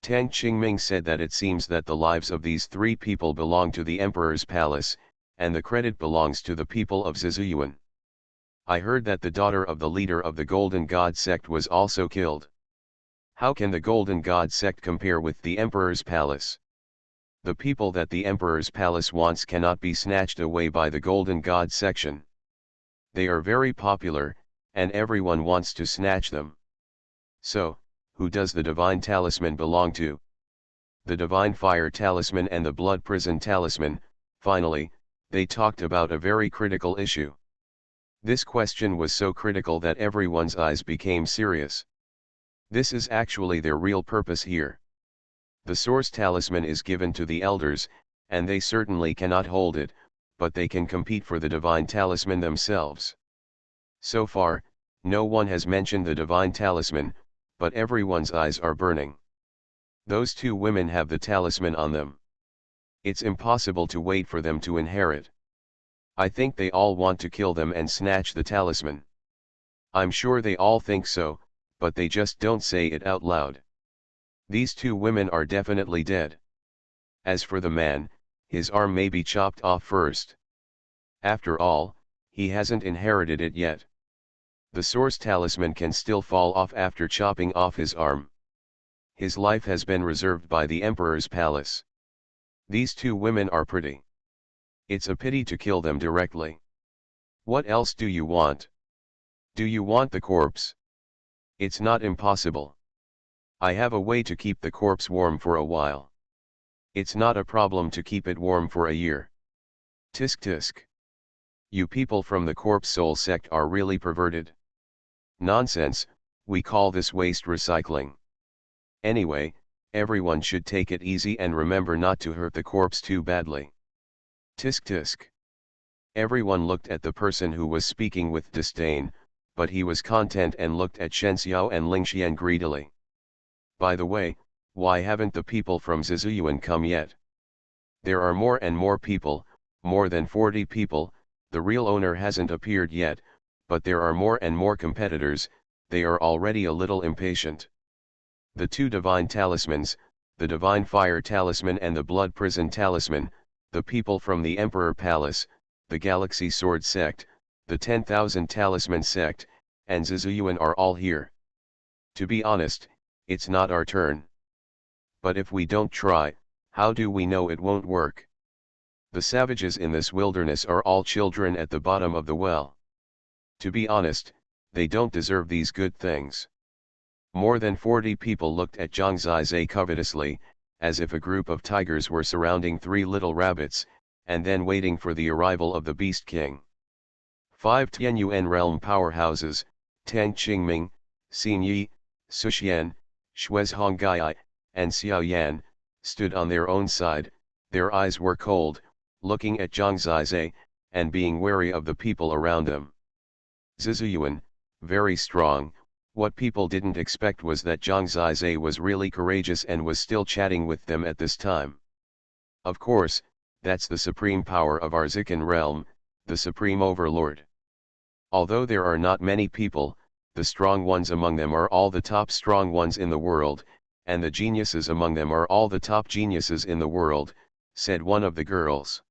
Tang Qingming said that it seems that the lives of these 3 people belong to the Emperor's palace, and the credit belongs to the people of Zizuyuan. I heard that the daughter of the leader of the Golden God sect was also killed. How can the Golden God sect compare with the Emperor's palace? The people that the Emperor's palace wants cannot be snatched away by the Golden God section. They are very popular, and everyone wants to snatch them. So, who does the Divine Talisman belong to? The Divine Fire Talisman and the Blood Prison Talisman. Finally, they talked about a very critical issue. This question was so critical that everyone's eyes became serious. This is actually their real purpose here. The Source Talisman is given to the elders, and they certainly cannot hold it, but they can compete for the Divine Talisman themselves. So far, No one has mentioned the divine talisman, but everyone's eyes are burning. Those two women have the talisman on them. It's impossible to wait for them to inherit. I think they all want to kill them and snatch the talisman. I'm sure they all think so, but they just don't say it out loud. These two women are definitely dead. As for the man, his arm may be chopped off first. After all, he hasn't inherited it yet. The source talisman can still fall off after chopping off his arm. His life has been reserved by the emperor's palace. These two women are pretty. It's a pity to kill them directly. What else do you want? Do you want the corpse? It's not impossible. I have a way to keep the corpse warm for a while. It's not a problem to keep it warm for a year. Tisk tisk. You people from the corpse soul sect are really perverted. Nonsense, we call this waste recycling. Anyway, everyone should take it easy and remember not to hurt the corpse too badly. Tisk tisk. Everyone looked at the person who was speaking with disdain, but he was content and looked at Shen Xiao and Ling Xian greedily. By the way, why haven't the people from Zizuyuan come yet? There are more and more people, more than 40 people, the real owner hasn't appeared yet, but there are more and more competitors, they are already a little impatient. The two divine talismans, the divine fire talisman and the blood prison talisman, the people from the Emperor Palace, the Galaxy Sword sect, the 10,000 talisman sect, and Zizuyuan are all here. To be honest, it's not our turn. But if we don't try, how do we know it won't work? The savages in this wilderness are all children at the bottom of the well. To be honest, they don't deserve these good things. More than 40 people looked at Zhang Zizai covetously, as if a group of tigers were surrounding 3 little rabbits, and then waiting for the arrival of the Beast King. 5 Tianyuan realm powerhouses, Tang Qingming, Xin Yi, Suxian, Shuezhonggai, and Xiaoyan, stood on their own side, their eyes were cold, looking at Zhang Zizai, and being wary of the people around them. Zizuyuan, very strong. What people didn't expect was that Zhang Zizai was really courageous and was still chatting with them at this time. Of course, that's the supreme power of our Zikan realm, the supreme overlord. Although there are not many people, the strong ones among them are all the top strong ones in the world, and the geniuses among them are all the top geniuses in the world, said one of the girls.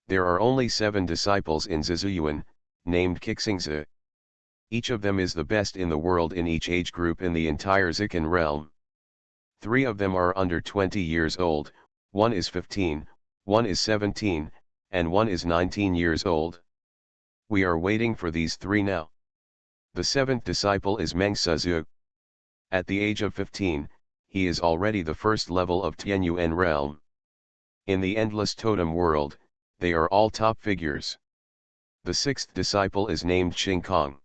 There are only 7 disciples in Zizuyuan, named Kixingzi. Each of them is the best in the world in each age group in the entire Zikan realm. 3 of them are under 20 years old, 1 is 15, 1 is 17, and 1 is 19 years old. We are waiting for these 3 now. The 7th disciple is Meng Suzhu. At the age of 15, he is already the first level of Tianyuan realm. In the endless totem world, they are all top figures. The 6th disciple is named Xing Kong.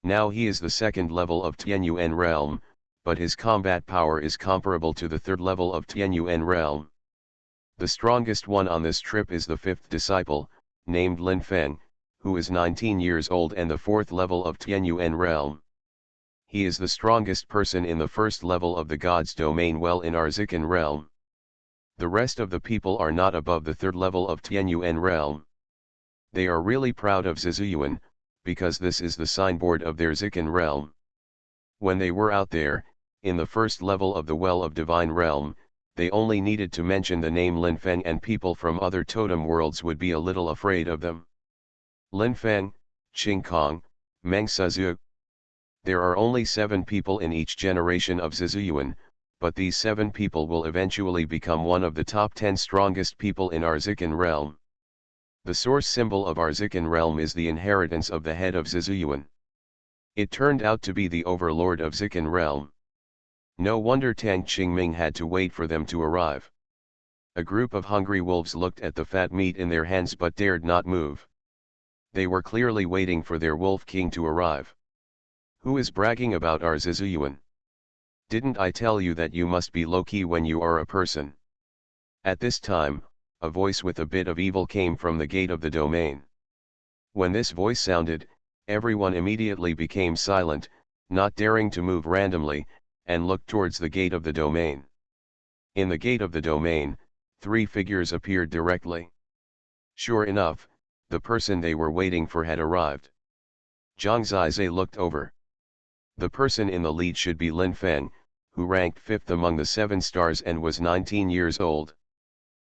Now he is the 2nd level of Tianyuan realm, but his combat power is comparable to the 3rd level of Tianyuan realm. The strongest one on this trip is the 5th disciple, named Lin Feng, who is 19 years old and the 4th level of Tianyuan realm. He is the strongest person in the 1st level of the God's domain well in our Zikan realm. The rest of the people are not above the 3rd level of Tianyuan realm. They are really proud of Zizuyuan, because this is the signboard of their Zikan realm. When they were out there, in the 1st level of the Well of Divine Realm, they only needed to mention the name Lin Feng and people from other totem worlds would be a little afraid of them. Lin Feng, Xing Kong, Meng Suzhu. There are only 7 people in each generation of Zizuyuan, but these 7 people will eventually become one of the top 10 strongest people in our Zikan realm. The source symbol of our Zikan realm is the inheritance of the head of Zizuyuan. It turned out to be the overlord of Zikan realm. No wonder Tang Qingming had to wait for them to arrive. A group of hungry wolves looked at the fat meat in their hands but dared not move. They were clearly waiting for their wolf king to arrive. Who is bragging about our Zizuyuan? Didn't I tell you that you must be low-key when you are a person? At this time, a voice with a bit of evil came from the gate of the domain. When this voice sounded, Everyone immediately became silent, not daring to move randomly, and looked towards the gate of the domain. In the gate of the domain, 3 figures appeared directly. Sure enough, the person they were waiting for had arrived. Zhang Zizhe looked over. The person in the lead should be Lin Feng, who ranked 5th among the 7 stars and was 19 years old.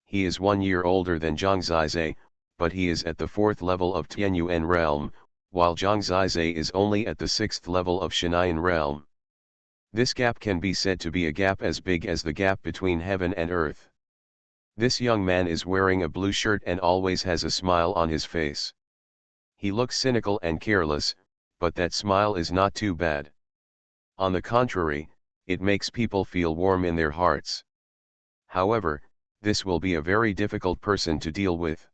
He is 1 year older than Zhang Zizhe, but he is at the 4th level of Tianyuan realm, while Zhang Zizhe is only at the 6th level of Shenayan realm. This gap can be said to be a gap as big as the gap between heaven and earth. This young man is wearing a blue shirt and always has a smile on his face. He looks cynical and careless, but that smile is not too bad. On the contrary, it makes people feel warm in their hearts. However, this will be a very difficult person to deal with.